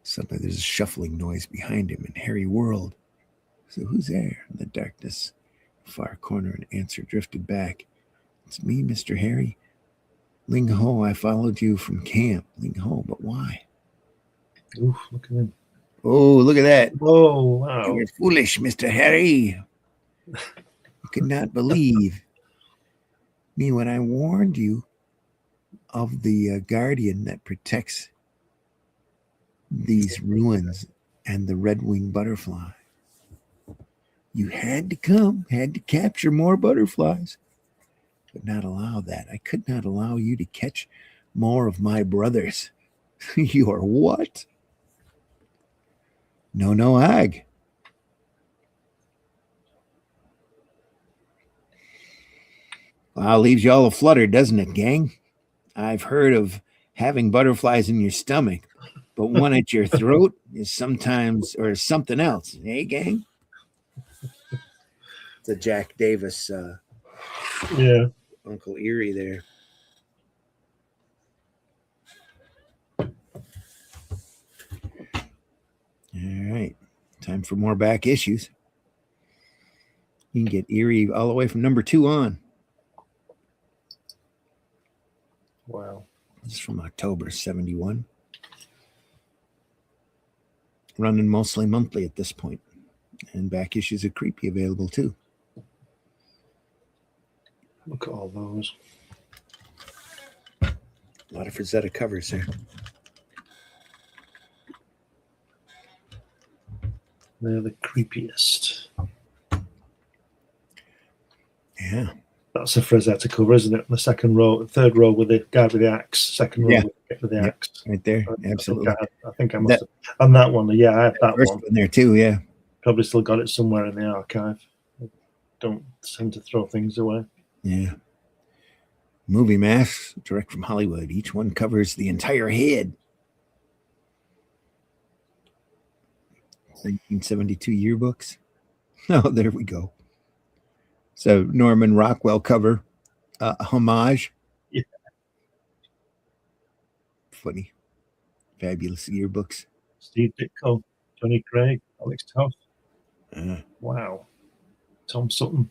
Speaker 2: Suddenly there's a shuffling noise behind him, and Harry whirled. So who's there in the darkness? Far corner, an answer drifted back. It's me, Mr. Harry. Ling Ho, I followed you from camp. Ling Ho, but why?
Speaker 3: Oof, look at him.
Speaker 2: Oh, look at that.
Speaker 3: Oh, wow.
Speaker 2: You're foolish, Mr. Harry. You could not believe me when I warned you of the guardian that protects these ruins and the red-winged butterfly. You had to come, had to capture more butterflies. Could not allow that. I could not allow you to catch more of my brothers. You're what? No, Ag. Well, leaves you all aflutter, doesn't it, gang? I've heard of having butterflies in your stomach, but one at your throat is sometimes, or something else. Hey, gang? It's a Jack Davis,
Speaker 3: Yeah.
Speaker 2: Uncle Eerie there. All right. Time for more back issues. You can get Eerie all the way from number 2 on.
Speaker 3: Wow.
Speaker 2: This is from October 71. Running mostly monthly at this point. And back issues of Creepy available too.
Speaker 3: Look at all those.
Speaker 2: A lot of Frazetta covers there.
Speaker 3: They're the creepiest.
Speaker 2: Yeah.
Speaker 3: That's a Frazetta cover, isn't it? The second row, third row with the guy with the axe. Second row
Speaker 2: Yeah.
Speaker 3: with the axe.
Speaker 2: Right there. Absolutely.
Speaker 3: I think I must have. And that one, yeah, I have that
Speaker 2: First
Speaker 3: one.
Speaker 2: one there too, yeah.
Speaker 3: Probably still got it somewhere in the archive. I don't tend to throw things away.
Speaker 2: Yeah. Movie masks, direct from Hollywood. Each one covers the entire head. 1972 yearbooks. Oh, there we go. So Norman Rockwell cover, homage.
Speaker 3: Yeah.
Speaker 2: Funny. Fabulous yearbooks.
Speaker 3: Steve Ditko, Johnny Craig, Alex Toth.
Speaker 2: Uh,
Speaker 3: Wow. Tom Sutton,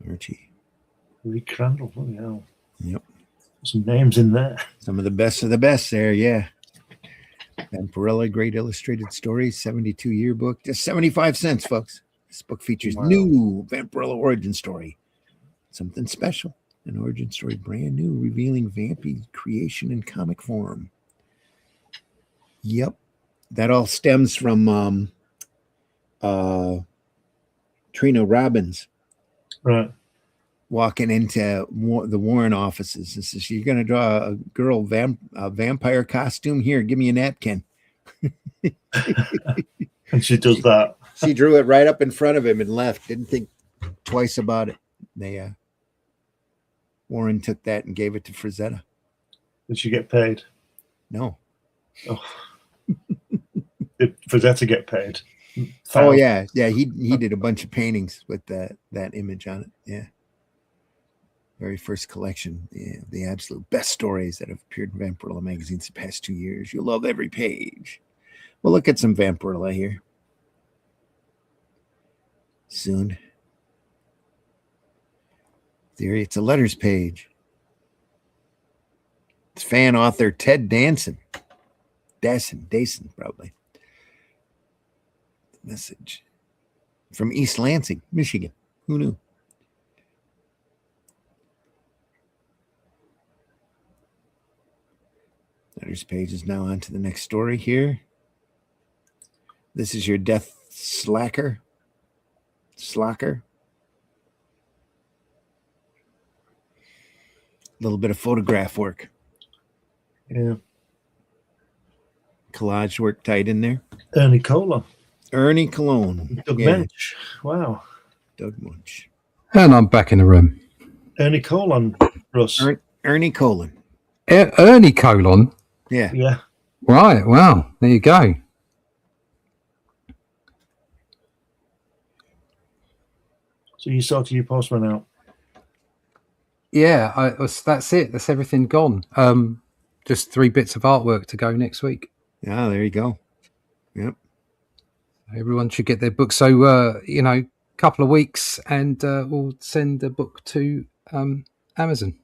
Speaker 2: Archie.
Speaker 3: Lee Crandall. Bloody hell.
Speaker 2: Yep.
Speaker 3: Some names in there.
Speaker 2: Some of the best there, yeah. Vampirella, Great Illustrated Stories, 72 yearbook. Just 75 cents, folks. This book features new Vampirella origin story. Something special. An origin story brand new, revealing Vampy creation in comic form. Yep. That all stems from Trina Robbins.
Speaker 3: Right.
Speaker 2: Walking into the Warren offices and says, "You're going to draw a girl vampire costume? Here, give me a napkin."
Speaker 3: And she does that.
Speaker 2: She drew it right up in front of him and left. Didn't think twice about it. They Warren took that and gave it to Frazetta.
Speaker 3: Did she get paid?
Speaker 2: No.
Speaker 3: Oh. Did Frazetta get paid?
Speaker 2: Oh yeah. He did a bunch of paintings with that image on it. Yeah. Very first collection. Yeah, the absolute best stories that have appeared in Vampirella magazines the past 2 years. You'll love every page. We'll look at some Vampirella here soon. There, it's a letters page. It's fan author Ted Danson. Dason, probably. Message from East Lansing, Michigan. Who knew? Letters page is now on to the next story here. This is your Death Slacker. A little bit of photograph work.
Speaker 3: Yeah.
Speaker 2: Collage work tied in there.
Speaker 3: Ernie Cologne.
Speaker 2: Doug
Speaker 3: Munch. Wow.
Speaker 2: Doug Munch.
Speaker 1: And I'm back in the room.
Speaker 3: Ernie Cologne, Russ.
Speaker 2: Ernie Cologne.
Speaker 1: Ernie Cologne?
Speaker 2: Yeah.
Speaker 3: Yeah.
Speaker 1: Right, wow. There you go.
Speaker 3: So you sorted your postman out?
Speaker 1: Yeah, that's it. That's everything gone. Just 3 bits of artwork to go next week.
Speaker 2: Yeah, there you go. Yep.
Speaker 1: everyone should get their book. So, couple of weeks and we'll send the book to Amazon.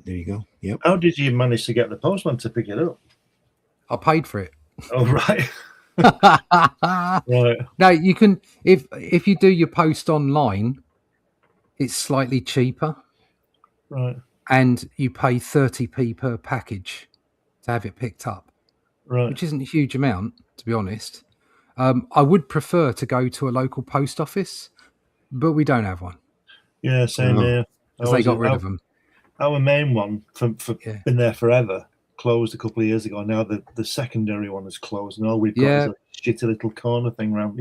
Speaker 2: There you go. Yep.
Speaker 3: How did you manage to get the postman to pick it up?
Speaker 1: I paid for it.
Speaker 3: Oh, right. Right.
Speaker 1: No, you can if you do your post online, it's slightly cheaper,
Speaker 3: Right.
Speaker 1: and you pay 30p per package to have it picked up,
Speaker 3: Right.
Speaker 1: which isn't a huge amount, to be honest. I would prefer to go to a local post office, but we don't have one
Speaker 3: Yeah, same here.
Speaker 1: because they got rid of them.
Speaker 3: Our main one,
Speaker 1: Yeah.
Speaker 3: been there forever, closed a couple of years ago. Now the secondary one is closed, and all we've got is a shitty little corner thing around,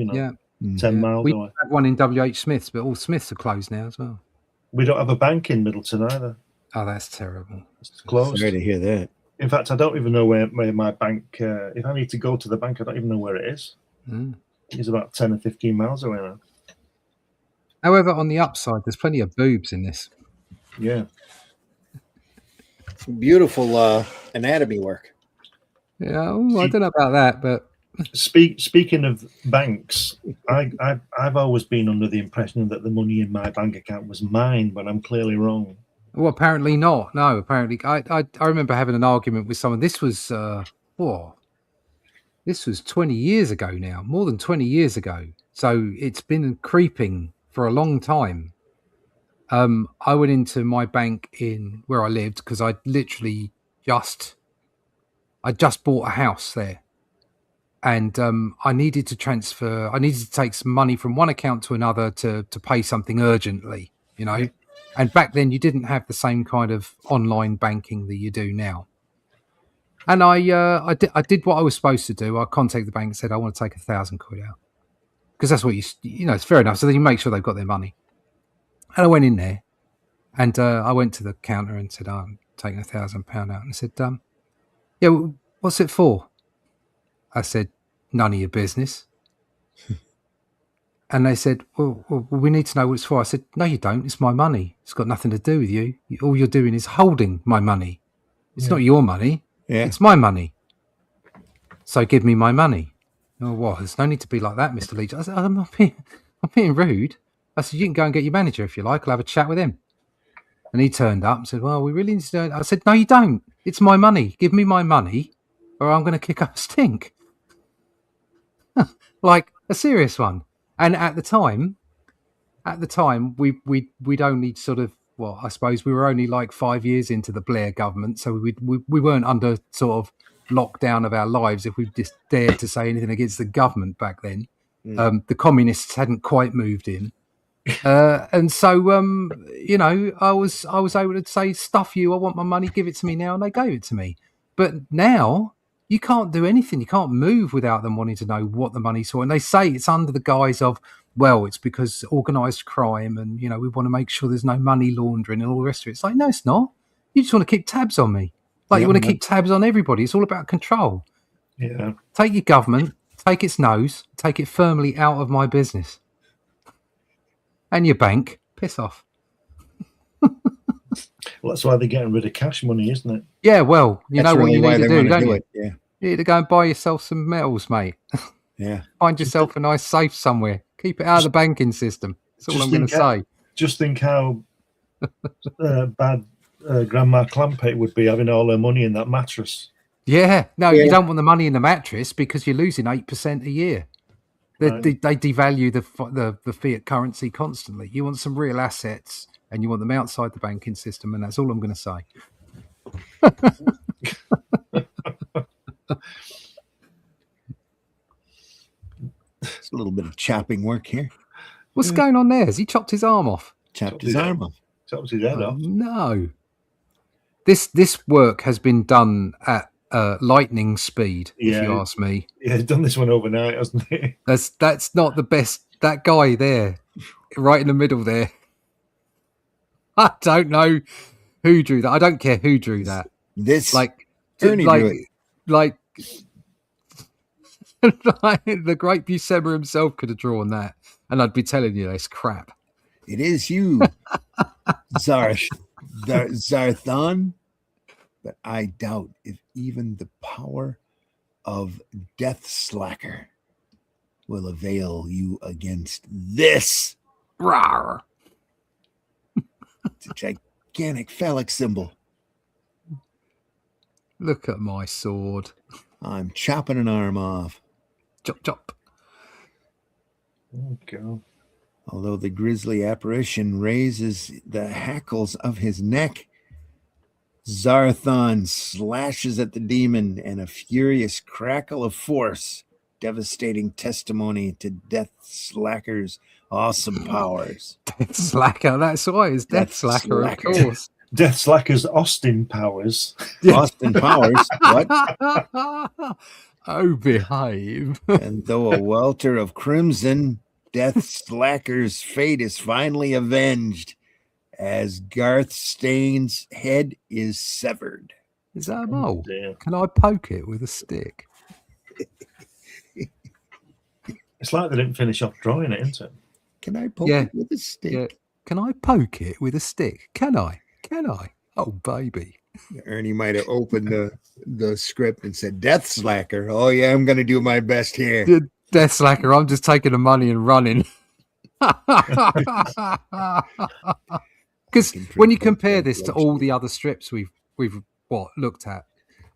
Speaker 3: 10 miles
Speaker 1: we
Speaker 3: away.
Speaker 1: have one in WH Smith's, but all Smiths are closed now as well.
Speaker 3: We don't have a bank in Middleton either.
Speaker 1: Oh, that's terrible.
Speaker 3: It's closed.
Speaker 2: Sorry to hear that.
Speaker 3: In fact, I don't even know where my bank. If I need to go to the bank, I don't even know where it is. It's about 10 or 15 miles away now.
Speaker 1: However, on the upside, there's plenty of boobs in this.
Speaker 3: Yeah.
Speaker 2: Beautiful anatomy work.
Speaker 1: Yeah, I don't know about that, but
Speaker 3: Speaking of banks, I've always been under the impression that the money in my bank account was mine, but I'm clearly wrong.
Speaker 1: well, apparently not. No, apparently, I remember having an argument with someone. This was this was 20 years ago now, more than 20 years ago. So it's been creeping for a long time. I went into my bank in where I lived because I literally just bought a house there, and I needed to transfer. I needed to take some money from one account to another to pay something urgently, And back then, you didn't have the same kind of online banking that you do now. And I did what I was supposed to do. I contacted the bank and said I want to take £1,000 out because that's what it's fair enough. So then you make sure they've got their money. And I went in there, and I went to the counter and said, I'm taking £1,000 out. And I said, yeah, what's it for? I said, none of your business. And they said, well, we need to know what it's for. I said, no, you don't. It's my money. It's got nothing to do with you. All you're doing is holding my money. It's not your money.
Speaker 2: Yeah.
Speaker 1: It's my money. So give me my money. Oh, well, there's no need to be like that, Mr. Leach. I said, I'm not being rude. I said, you can go and get your manager if you like. I'll have a chat with him. And he turned up and said, well, we really need to know. I said, no, you don't. It's my money. Give me my money or I'm going to kick up a stink. Like a serious one. And at the time, we'd only sort of, well, I suppose we were only like 5 years into the Blair government. So we weren't under sort of lockdown of our lives if we just dared to say anything against the government back then. The communists hadn't quite moved in. And so, I was able to say, stuff you, I want my money, give it to me now. And they gave it to me. But now you can't do anything. You can't move without them wanting to know what the money's for. And they say it's under the guise of, well, it's because organised crime and, we want to make sure there's no money laundering and all the rest of it. It's like, no, it's not. You just want to keep tabs on me. Like you want to keep tabs on everybody. It's all about control.
Speaker 3: Yeah. Take
Speaker 1: your government, take its nose, take it firmly out of my business. And your bank, piss off.
Speaker 3: Well, that's why they're getting rid of cash money, isn't it?
Speaker 1: Yeah, well, you know what you need to do, don't you?
Speaker 2: Yeah.
Speaker 1: You need to go and buy yourself some metals, mate.
Speaker 2: Yeah.
Speaker 1: Find yourself a nice safe somewhere. Keep it out of the banking system. That's all I'm going to say.
Speaker 3: Just think how bad Grandma Clampett would be having all her money in that mattress.
Speaker 1: Yeah. No, you don't want the money in the mattress because you're losing 8% a year. They devalue the fiat currency constantly. You want some real assets and you want them outside the banking system, and that's all I'm going to say.
Speaker 2: It's a little bit of chopping work here.
Speaker 1: What's going on there? Has he chopped his arm off?
Speaker 2: Chopped his arm off.
Speaker 3: Chopped his head off.
Speaker 1: No. This work has been done at lightning speed, if you ask me.
Speaker 3: Yeah, he's done this one overnight, hasn't he?
Speaker 1: That's not the best. That guy there, right in the middle there. I don't know who drew that. I don't care who drew that.
Speaker 2: Ernie drew it.
Speaker 1: Like the great Buscema himself could have drawn that, and I'd be telling you this crap.
Speaker 2: It is you, Zarthon. But I doubt if even the power of Death Slacker will avail you against this.
Speaker 1: Rawr.
Speaker 2: It's a gigantic phallic symbol.
Speaker 1: Look at my sword.
Speaker 2: I'm chopping an arm off.
Speaker 1: Chop, chop.
Speaker 3: Oh, God.
Speaker 2: Although the grisly apparition raises the hackles of his neck, Zarthon slashes at the demon, and a furious crackle of force, devastating testimony to Death Slacker's awesome powers.
Speaker 1: Death Slacker. That's why it's Death
Speaker 2: Death
Speaker 1: Slacker,
Speaker 2: Slacker.
Speaker 1: of course.
Speaker 3: Death Slacker's Austin Powers.
Speaker 2: Austin Powers, what?
Speaker 1: Oh, behave.
Speaker 2: And though a welter of crimson, Death Slacker's fate is finally avenged as Garth Stain's head is severed.
Speaker 1: Is that a mole?
Speaker 3: Dear.
Speaker 1: Can I poke it with a stick?
Speaker 3: It's like they didn't finish off drawing it, isn't it?
Speaker 2: Can I poke
Speaker 1: Yeah.
Speaker 2: it with a stick?
Speaker 1: Yeah. Can I poke it with a stick? Can I? Can I? Oh, baby.
Speaker 2: Ernie might have opened the script and said, Death Slacker. Oh, yeah, I'm going to do my best here.
Speaker 1: Yeah, Death Slacker, I'm just taking the money and running. Because when you compare this to all the other strips we've looked at,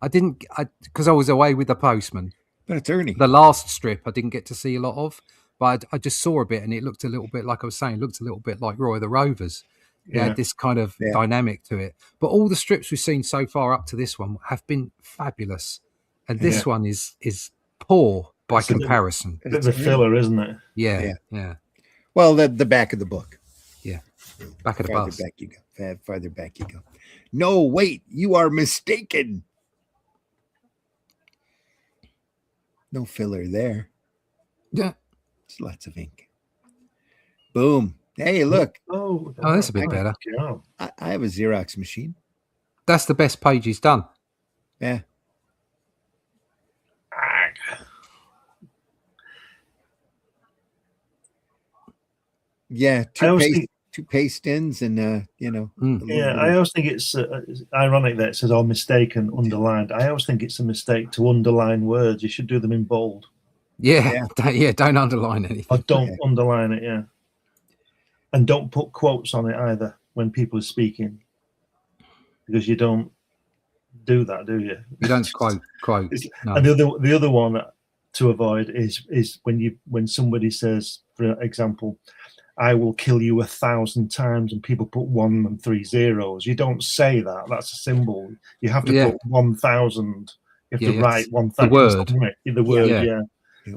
Speaker 1: because I was away with the postman.
Speaker 2: But it's Ernie.
Speaker 1: The last strip I didn't get to see a lot of, but I just saw a bit, and it looked a little bit like I was saying, looked a little bit like Roy of the Rovers. It had this kind of dynamic to it. But all the strips we've seen so far up to this one have been fabulous, and this one is poor by comparison.
Speaker 3: It's a filler, isn't it?
Speaker 1: Yeah.
Speaker 2: Well, the back of the book.
Speaker 1: Yeah. Back of the
Speaker 2: Farther
Speaker 1: bus.
Speaker 2: back you go. Farther back you go. No, wait, you are mistaken. No filler there.
Speaker 1: Yeah.
Speaker 2: It's lots of ink. Boom. Hey, look.
Speaker 3: Oh,
Speaker 1: that's a bit better.
Speaker 3: Yeah.
Speaker 2: I have a Xerox machine.
Speaker 1: That's the best page he's done.
Speaker 2: Yeah. Yeah, two paste ins and
Speaker 3: Yeah, I always think it's ironic that it says "oh, mistaken" underlined. I always think it's a mistake to underline words. You should do them in bold.
Speaker 1: Yeah. Don't underline anything.
Speaker 3: Or don't underline it. Yeah, and don't put quotes on it either when people are speaking, because you don't do that, do you?
Speaker 1: You don't quote. No.
Speaker 3: And the other one to avoid is when somebody says, for example, I will kill you 1,000 times, and people put 1 and 3 zeros. You don't say that. That's a symbol. You have to put 1,000. You have to write 1,000.
Speaker 1: The word.
Speaker 3: The word, yeah.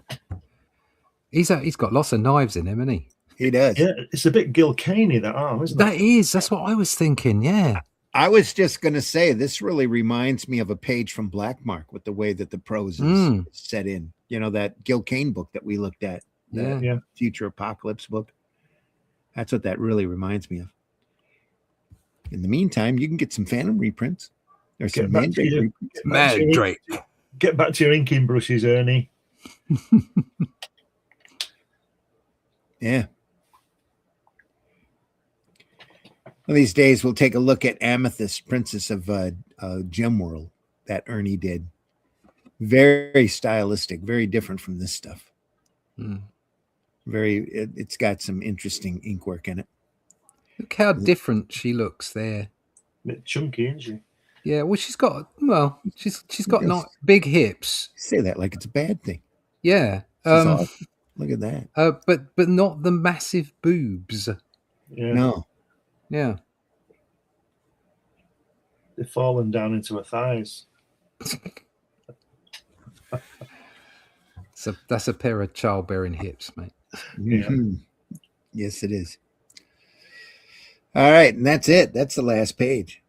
Speaker 1: He's got lots of knives in him, hasn't he?
Speaker 2: He does.
Speaker 3: Yeah, it's a bit Gil Caney, that arm, isn't it?
Speaker 1: That is. That's what I was thinking. Yeah.
Speaker 2: I was just going to say, this really reminds me of a page from Black Mark with the way that the prose is set in. You know, that Gil Kane book that we looked at.
Speaker 1: Yeah.
Speaker 2: Future Apocalypse book. That's what that really reminds me of. In the meantime, you can get some Phantom reprints. There's some Mandrake reprints.
Speaker 1: Mandrake.
Speaker 3: Get back to your inking brushes, Ernie.
Speaker 2: Yeah. One of these days, we'll take a look at Amethyst, Princess of Gem World, that Ernie did. Very stylistic, very different from this stuff. It's got some interesting ink work in it.
Speaker 1: Look how different she looks there.
Speaker 3: A bit chunky, isn't she?
Speaker 1: Yeah, well, she's got not big hips.
Speaker 2: You say that like it's a bad thing.
Speaker 1: Yeah.
Speaker 2: Awesome. Look at that.
Speaker 1: But not the massive boobs.
Speaker 3: Yeah.
Speaker 2: No.
Speaker 1: Yeah.
Speaker 3: They've fallen down into her thighs.
Speaker 1: So that's a pair of childbearing hips, mate.
Speaker 2: Mm-hmm. Yes, it is. All right, and that's it. That's the last page.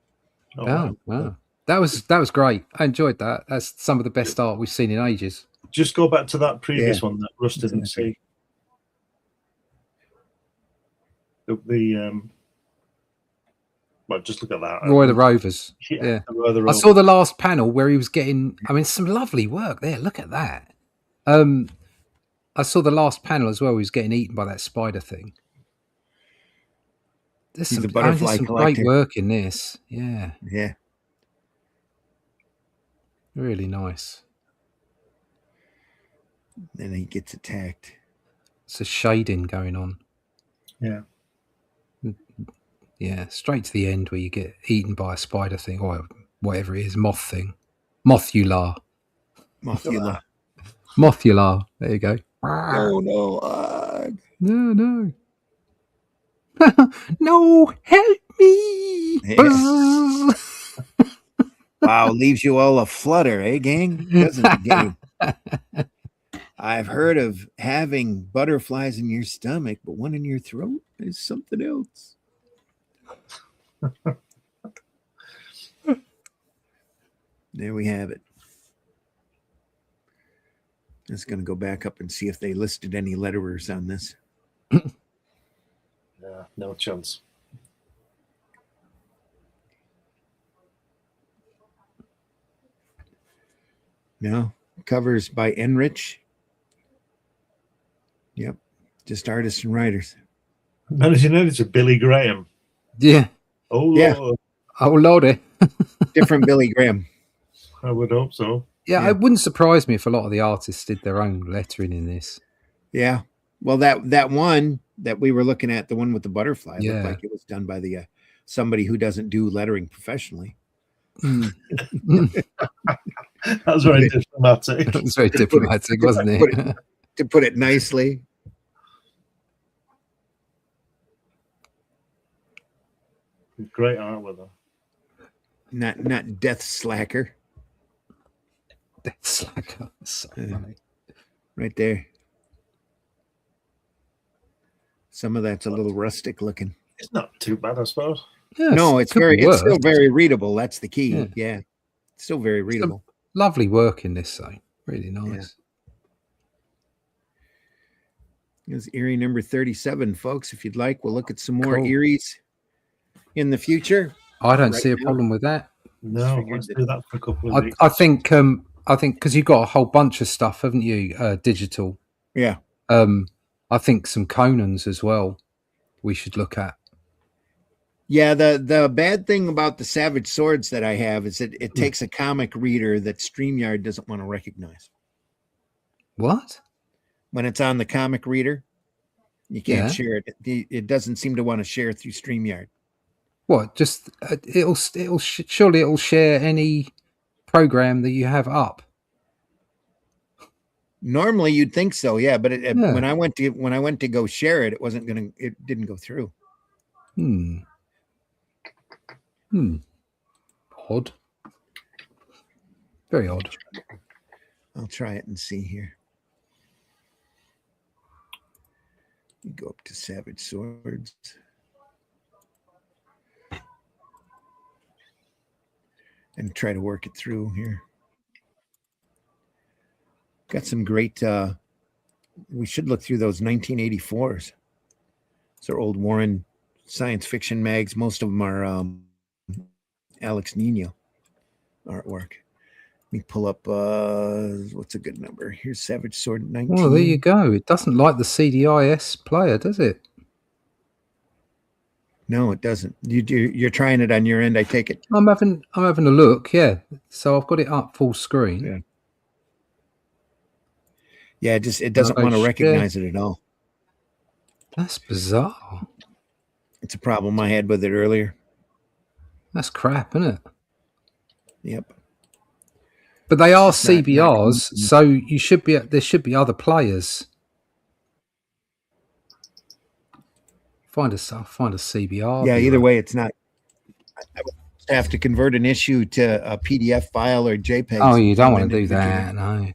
Speaker 1: Oh, wow. That was great. I enjoyed that. That's some of the best art we've seen in ages.
Speaker 3: Just go back to that previous one that Russ didn't see. Well, just look at that.
Speaker 1: Roy the Rovers. Yeah.
Speaker 3: Roy the Rovers.
Speaker 1: I saw the last panel where he was getting, some lovely work there. Look at that. I saw the last panel as well. He was getting eaten by that spider thing. There's some great work in this. Yeah.
Speaker 2: Yeah.
Speaker 1: Really nice.
Speaker 2: Then he gets attacked.
Speaker 1: It's a shading going on.
Speaker 3: Yeah.
Speaker 1: Yeah, straight to the end where you get eaten by a spider thing or whatever it is, moth thing. Mothula.
Speaker 2: Mothula.
Speaker 1: Mothula. There you go.
Speaker 2: No, no.
Speaker 1: No. No, help me.
Speaker 2: Yeah. Wow, leaves you all a flutter, eh, gang? Doesn't it, gang? I've heard of having butterflies in your stomach, but one in your throat is something else. There we have it. Just going to go back up and see if they listed any letterers on this.
Speaker 3: Yeah, no chance.
Speaker 2: No. Covers by Enrich. Yep. Just artists and writers.
Speaker 3: Managing editor Billy Graham.
Speaker 1: Yeah.
Speaker 3: Oh,
Speaker 2: Yeah.
Speaker 3: Lord.
Speaker 1: Oh, Lordy.
Speaker 2: Different Billy Graham.
Speaker 3: I would hope so.
Speaker 1: Yeah, it wouldn't surprise me if a lot of the artists did their own lettering in this.
Speaker 2: Yeah. Well, that one that we were looking at, the one with the butterfly,
Speaker 1: Yeah.
Speaker 2: looked like it was done by the somebody who doesn't do lettering professionally.
Speaker 1: That
Speaker 3: That's very diplomatic.
Speaker 1: was very diplomatic, wasn't it?
Speaker 2: To put it nicely.
Speaker 3: Great art with her.
Speaker 2: Not death slacker.
Speaker 1: That's like so funny.
Speaker 2: Right there. Some of that's a little rustic looking.
Speaker 3: It's not too bad, I suppose.
Speaker 1: Yeah,
Speaker 2: No, it's
Speaker 1: could be
Speaker 2: it's still
Speaker 1: worse.
Speaker 2: very readable. That's the key.
Speaker 1: Yeah.
Speaker 2: Yeah. Still very readable.
Speaker 1: Lovely work in this, though. Really nice.
Speaker 2: It was EERIE number 37, folks. If you'd like, we'll look at some more
Speaker 1: Cool.
Speaker 2: EERIEs in the future.
Speaker 1: I don't
Speaker 2: Right
Speaker 1: see a
Speaker 2: now.
Speaker 1: problem with that.
Speaker 3: No,
Speaker 2: Figured
Speaker 3: let's
Speaker 2: that-
Speaker 3: do that for a couple of weeks.
Speaker 1: I think because you've got a whole bunch of stuff, haven't you? Digital.
Speaker 2: Yeah.
Speaker 1: I think some Conans as well. We should look at.
Speaker 2: Yeah, the bad thing about the Savage Swords that I have is that it takes a comic reader that StreamYard doesn't want to recognize.
Speaker 1: What?
Speaker 2: When it's on the comic reader, you can't
Speaker 1: Yeah.
Speaker 2: share it. It doesn't seem to want to share through StreamYard.
Speaker 1: What? Just surely it'll share any program that you have up.
Speaker 2: Normally, you'd think so, yeah. But
Speaker 1: Yeah.
Speaker 2: when I went to go share it, it didn't go through.
Speaker 1: Odd. Very odd.
Speaker 2: I'll try it and see here. You go up to Savage Swords. And try to work it through here. Got some great we should look through those 1984s. Those are old Warren science fiction mags. Most of them are Alex Nino artwork. Let me pull up what's a good number? Here's Savage Sword 19.
Speaker 1: Well, there you go. It doesn't like the CDIS player, does it?
Speaker 2: No, it doesn't. You're trying it on your end, I take it.
Speaker 1: I'm having a look, yeah. So I've got it up full screen.
Speaker 2: Yeah. Yeah, it doesn't
Speaker 1: No,
Speaker 2: want to
Speaker 1: share.
Speaker 2: recognize it at all.
Speaker 1: That's bizarre.
Speaker 2: It's a problem I had with it earlier.
Speaker 1: That's crap, isn't it?
Speaker 2: Yep.
Speaker 1: But they are
Speaker 2: It's not-
Speaker 1: CBRs, so there should be other players. I'll find a CBR.
Speaker 2: Yeah, either way, it's not. I would have to convert an issue to a PDF file or JPEG.
Speaker 1: Oh, you don't want to do
Speaker 2: individually.
Speaker 1: that, no.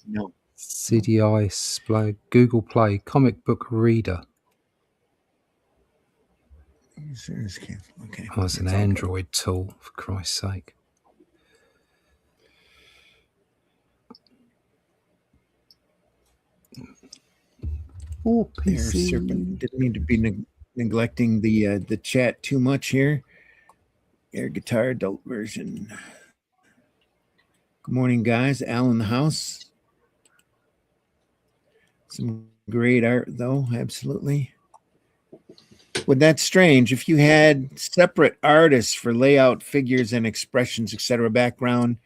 Speaker 2: No.
Speaker 1: CDI Play, Google Play, comic book reader.
Speaker 2: Okay.
Speaker 1: Oh, it's an Android tool, for Christ's sake. Oh,
Speaker 2: There,
Speaker 1: PC.
Speaker 2: Serpent. Didn't mean to be neglecting the chat too much here. Air guitar adult version. Good morning, guys. Al in the house. Some great art, though. Absolutely. Well, that's strange. If you had separate artists for layout, figures, and expressions, etc., background,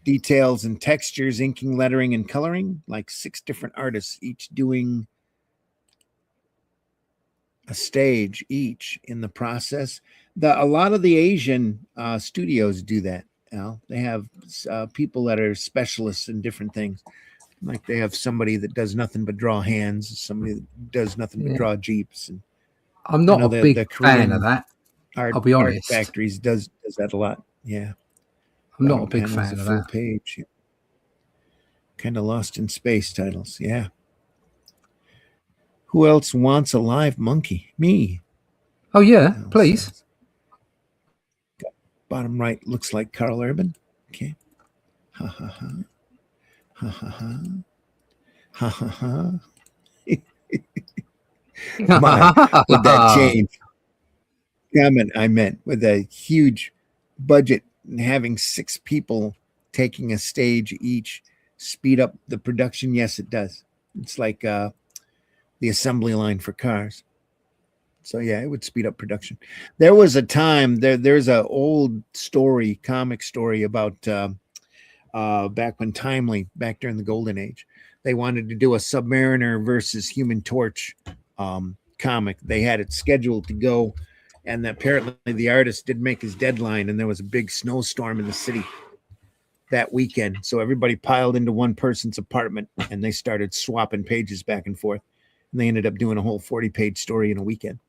Speaker 2: Details and textures, inking, lettering, and coloring, like 6 different artists, each doing a stage each in the process. A lot of the Asian studios do that. They have people that are specialists in different things. Like they have somebody that does nothing but draw hands, somebody that does nothing but draw Jeeps. And
Speaker 1: I'm not a big fan of that. I'll be honest.
Speaker 2: Art Factories does that a lot. Yeah.
Speaker 1: I'm not a big fan of
Speaker 2: full
Speaker 1: that.
Speaker 2: Page. Kind of lost in space titles. Yeah. Who else wants a live monkey? Me.
Speaker 1: Oh, yeah, please.
Speaker 2: Bottom right looks like Carl Urban. Okay. Ha ha ha. Ha ha ha. Ha ha ha. Come on, with that change. Comment I meant with a huge budget and having 6 people taking a stage each speed up the production. Yes, it does. It's like the assembly line for cars. So yeah, it would speed up production. There was a time there's an old comic story about back when Timely, back during the Golden Age, they wanted to do a Submariner versus Human Torch comic. They had it scheduled to go, and apparently the artist did make his deadline, and there was a big snowstorm in the city that weekend. So everybody piled into one person's apartment, and they started swapping pages back and forth, and they ended up doing a whole 40-page story in a weekend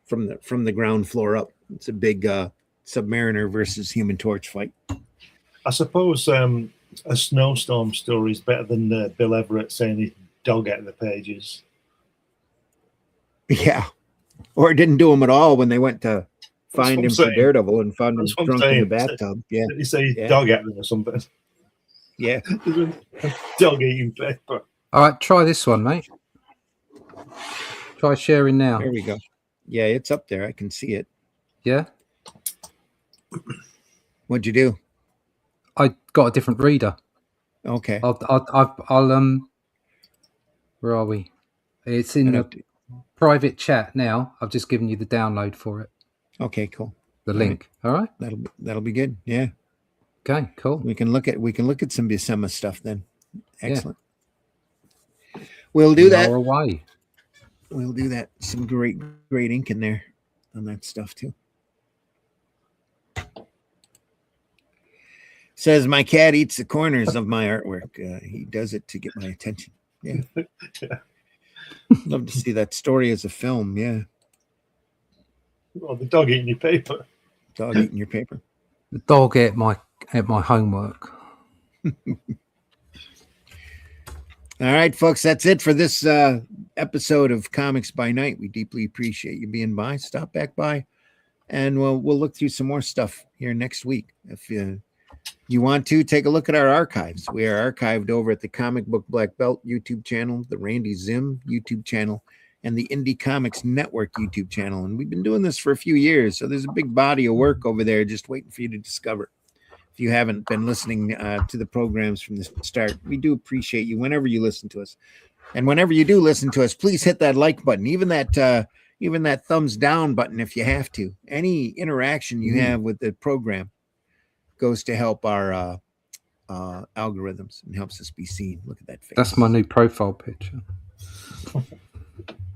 Speaker 2: from the ground floor up. It's a big Submariner versus Human Torch fight.
Speaker 3: I suppose a snowstorm story is better than Bill Everett saying his dog ate the pages.
Speaker 2: Yeah. Or it didn't do him at all when they went to find him for Daredevil and found him drunk in the bathtub. Yeah.
Speaker 3: Did he say his dog ate them or something?
Speaker 2: Yeah.
Speaker 3: Dog eating paper.
Speaker 1: All right, try this one, mate. Try sharing now.
Speaker 2: There we go. Yeah, it's up there. I can see it.
Speaker 1: Yeah.
Speaker 2: What'd you do?
Speaker 1: I got a different reader.
Speaker 2: Okay.
Speaker 1: I'll where are we? It's in the private chat now. I've just given you the download for it.
Speaker 2: Okay, cool.
Speaker 1: The link. All right.
Speaker 2: That'll be good. Yeah.
Speaker 1: Okay, cool.
Speaker 2: We can look at some Buscema stuff then. Excellent. Yeah. We'll do that.
Speaker 1: Away.
Speaker 2: We'll do that. Some great ink in there on that stuff too. Says my cat eats the corners of my artwork. He does it to get my attention. Yeah. Love to see that story as a film. Yeah.
Speaker 3: Oh, the dog eating your paper.
Speaker 2: Dog eating your paper.
Speaker 1: The dog ate my homework.
Speaker 2: All right, folks, that's it for this episode of Comics by Night. We deeply appreciate you being by. Stop back by, and we'll look through some more stuff here next week. If you want to, take a look at our archives. We are archived over at the Comic Book Black Belt YouTube channel, the Randy Zim YouTube channel, and the Indie Comics Network YouTube channel. And we've been doing this for a few years, so there's a big body of work over there just waiting for you to discover. If you haven't been listening to the programs from the start, we do appreciate you whenever you listen to us. And whenever you do listen to us, please hit that like button, even that thumbs down button if you have to. Any interaction you have with the program goes to help our algorithms and helps us be seen. Look at that face.
Speaker 1: That's my new profile picture.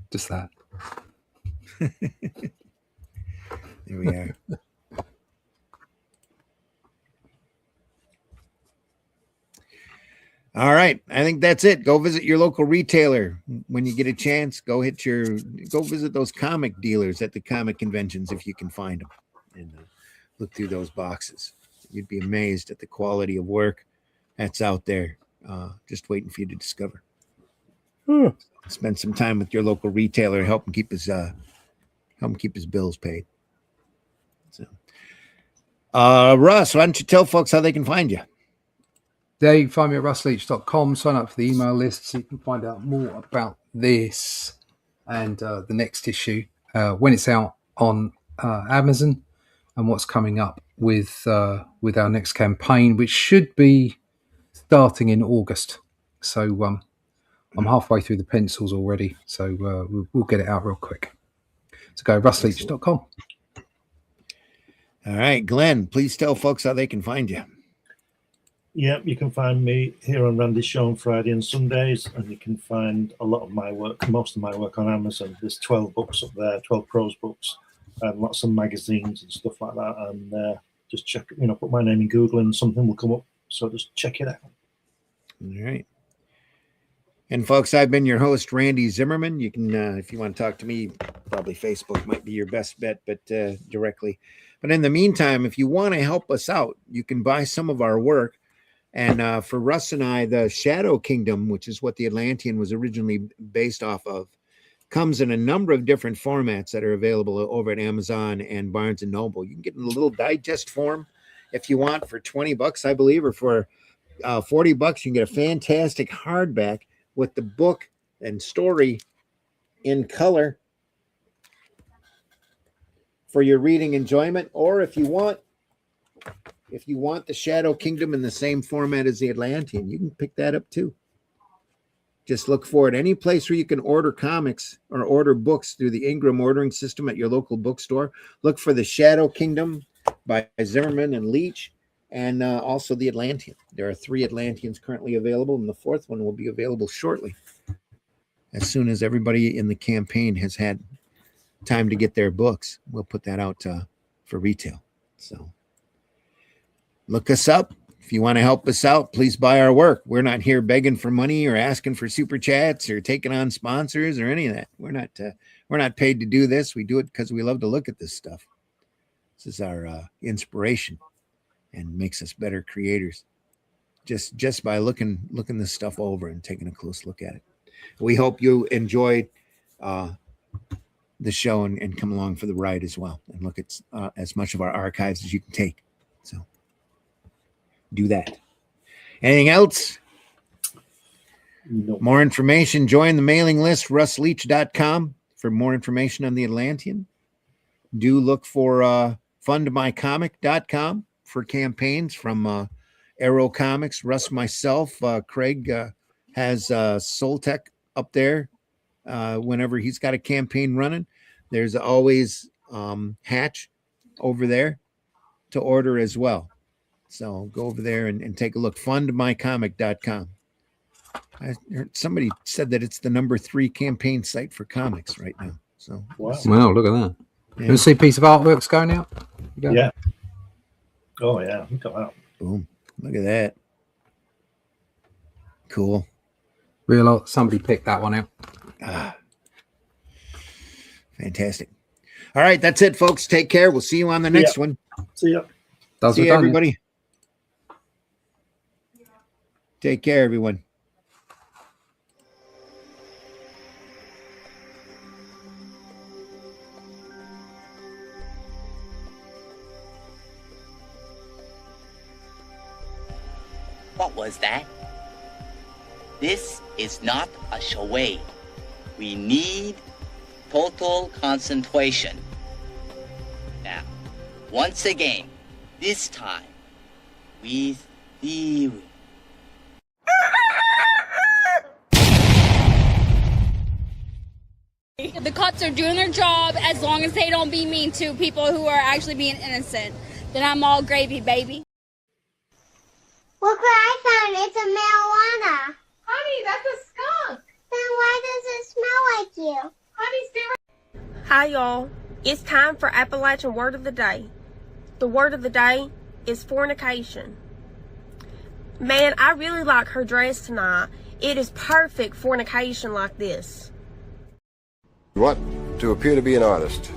Speaker 1: Just that.
Speaker 2: There we are. All right. I think that's it. Go visit your local retailer when you get a chance. Go visit those comic dealers at the comic conventions if you can find them, and look through those boxes. You'd be amazed at the quality of work that's out there, just waiting for you to discover. Spend some time with your local retailer, help him keep his bills paid. So, Russ, why don't you tell folks how they can find you?
Speaker 1: There you can find me at russleach.com. Sign up for the email list so you can find out more about this and the next issue when it's out on Amazon, and what's coming up with our next campaign, which should be starting in August. So I'm halfway through the pencils already, so we'll get it out real quick. So go russleach.com.
Speaker 2: All right, Glenn, please tell folks how they can find you.
Speaker 3: Yeah, you can find me here on Randy's show on Friday and Sundays, and you can find a lot of my work, most of my work on Amazon. There's 12 books up there, 12 prose books, and lots of magazines and stuff like that. And just check, put my name in Google and something will come up. So just check it out.
Speaker 2: All right. And folks, I've been your host, Randy Zimmerman. You can, if you want to talk to me, probably Facebook might be your best bet, but directly. But in the meantime, if you want to help us out, you can buy some of our work. And for Russ and I, the Shadow Kingdom, which is what the Atlantean was originally based off of, comes in a number of different formats that are available over at Amazon and Barnes & Noble. You can get in a little digest form if you want for $20, I believe, or for $40, you can get a fantastic hardback with the book and story in color for your reading enjoyment. Or if you want the Shadow Kingdom in the same format as the Atlantean, you can pick that up too. Just look for it any place where you can order comics or order books through the Ingram ordering system at your local bookstore. Look for the Shadow Kingdom by Zimmerman and Leach, and also the Atlantean. There are 3 Atlanteans currently available, and the 4th one will be available shortly, as soon as everybody in the campaign has had time to get their books. We'll put that out for retail. So look us up. If you want to help us out, please buy our work. We're not here begging for money or asking for super chats or taking on sponsors or any of that. We're not paid to do this. We do it because we love to look at this stuff. This is our inspiration and makes us better creators. Just by looking this stuff over and taking a close look at it. We hope you enjoyed the show and come along for the ride as well, and look at as much of our archives as you can take. So do that. Anything else?
Speaker 3: No.
Speaker 2: More information, join the mailing list, russleach.com, for more information on the Atlantean. Do look for fundmycomic.com for campaigns from Arrow Comics. Russ, myself, Craig has Soltech up there. Whenever he's got a campaign running, there's always Hatch over there to order as well. So go over there and take a look. Fundmycomic.com. I heard somebody said that it's the number 3 campaign site for comics right now. So
Speaker 3: wow,
Speaker 1: look at that.
Speaker 2: Yeah.
Speaker 1: You see a piece of artwork's going out?
Speaker 3: Yeah. Oh yeah, look at that.
Speaker 2: Boom. Look at that. Cool.
Speaker 1: Real somebody picked that one out.
Speaker 2: Fantastic. All right, that's it, folks. Take care. We'll see you on the next one.
Speaker 3: See ya.
Speaker 2: See you, everybody. Take care, everyone.
Speaker 4: What was that? This is not a charade. We need total concentration. Now, once again, this time with EERIE.
Speaker 6: The cops are doing their job as long as they don't be mean to people who are actually being innocent. Then I'm all gravy, baby.
Speaker 7: Look what I found. It's a marijuana.
Speaker 8: Honey, that's a skunk.
Speaker 7: Then why does it smell like you?
Speaker 8: Honey, stay right.
Speaker 9: Hi, y'all. It's time for Appalachian Word of the Day. The word of the day is fornication. Man, I really like her dress tonight. It is perfect fornication like this.
Speaker 10: You want to appear to be an artist.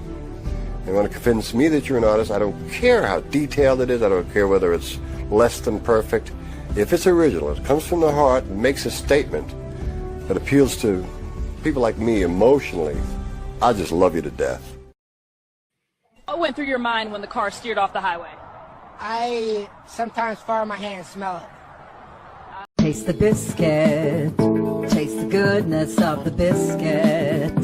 Speaker 10: You want to convince me that you're an artist. I don't care how detailed it is. I don't care whether it's less than perfect. If it's original, it comes from the heart and makes a statement that appeals to people like me emotionally, I just love you to death.
Speaker 11: What went through your mind when the car steered off the highway?
Speaker 12: I sometimes fire my hand and smell it.
Speaker 13: Taste the biscuit. Taste the goodness of the biscuit.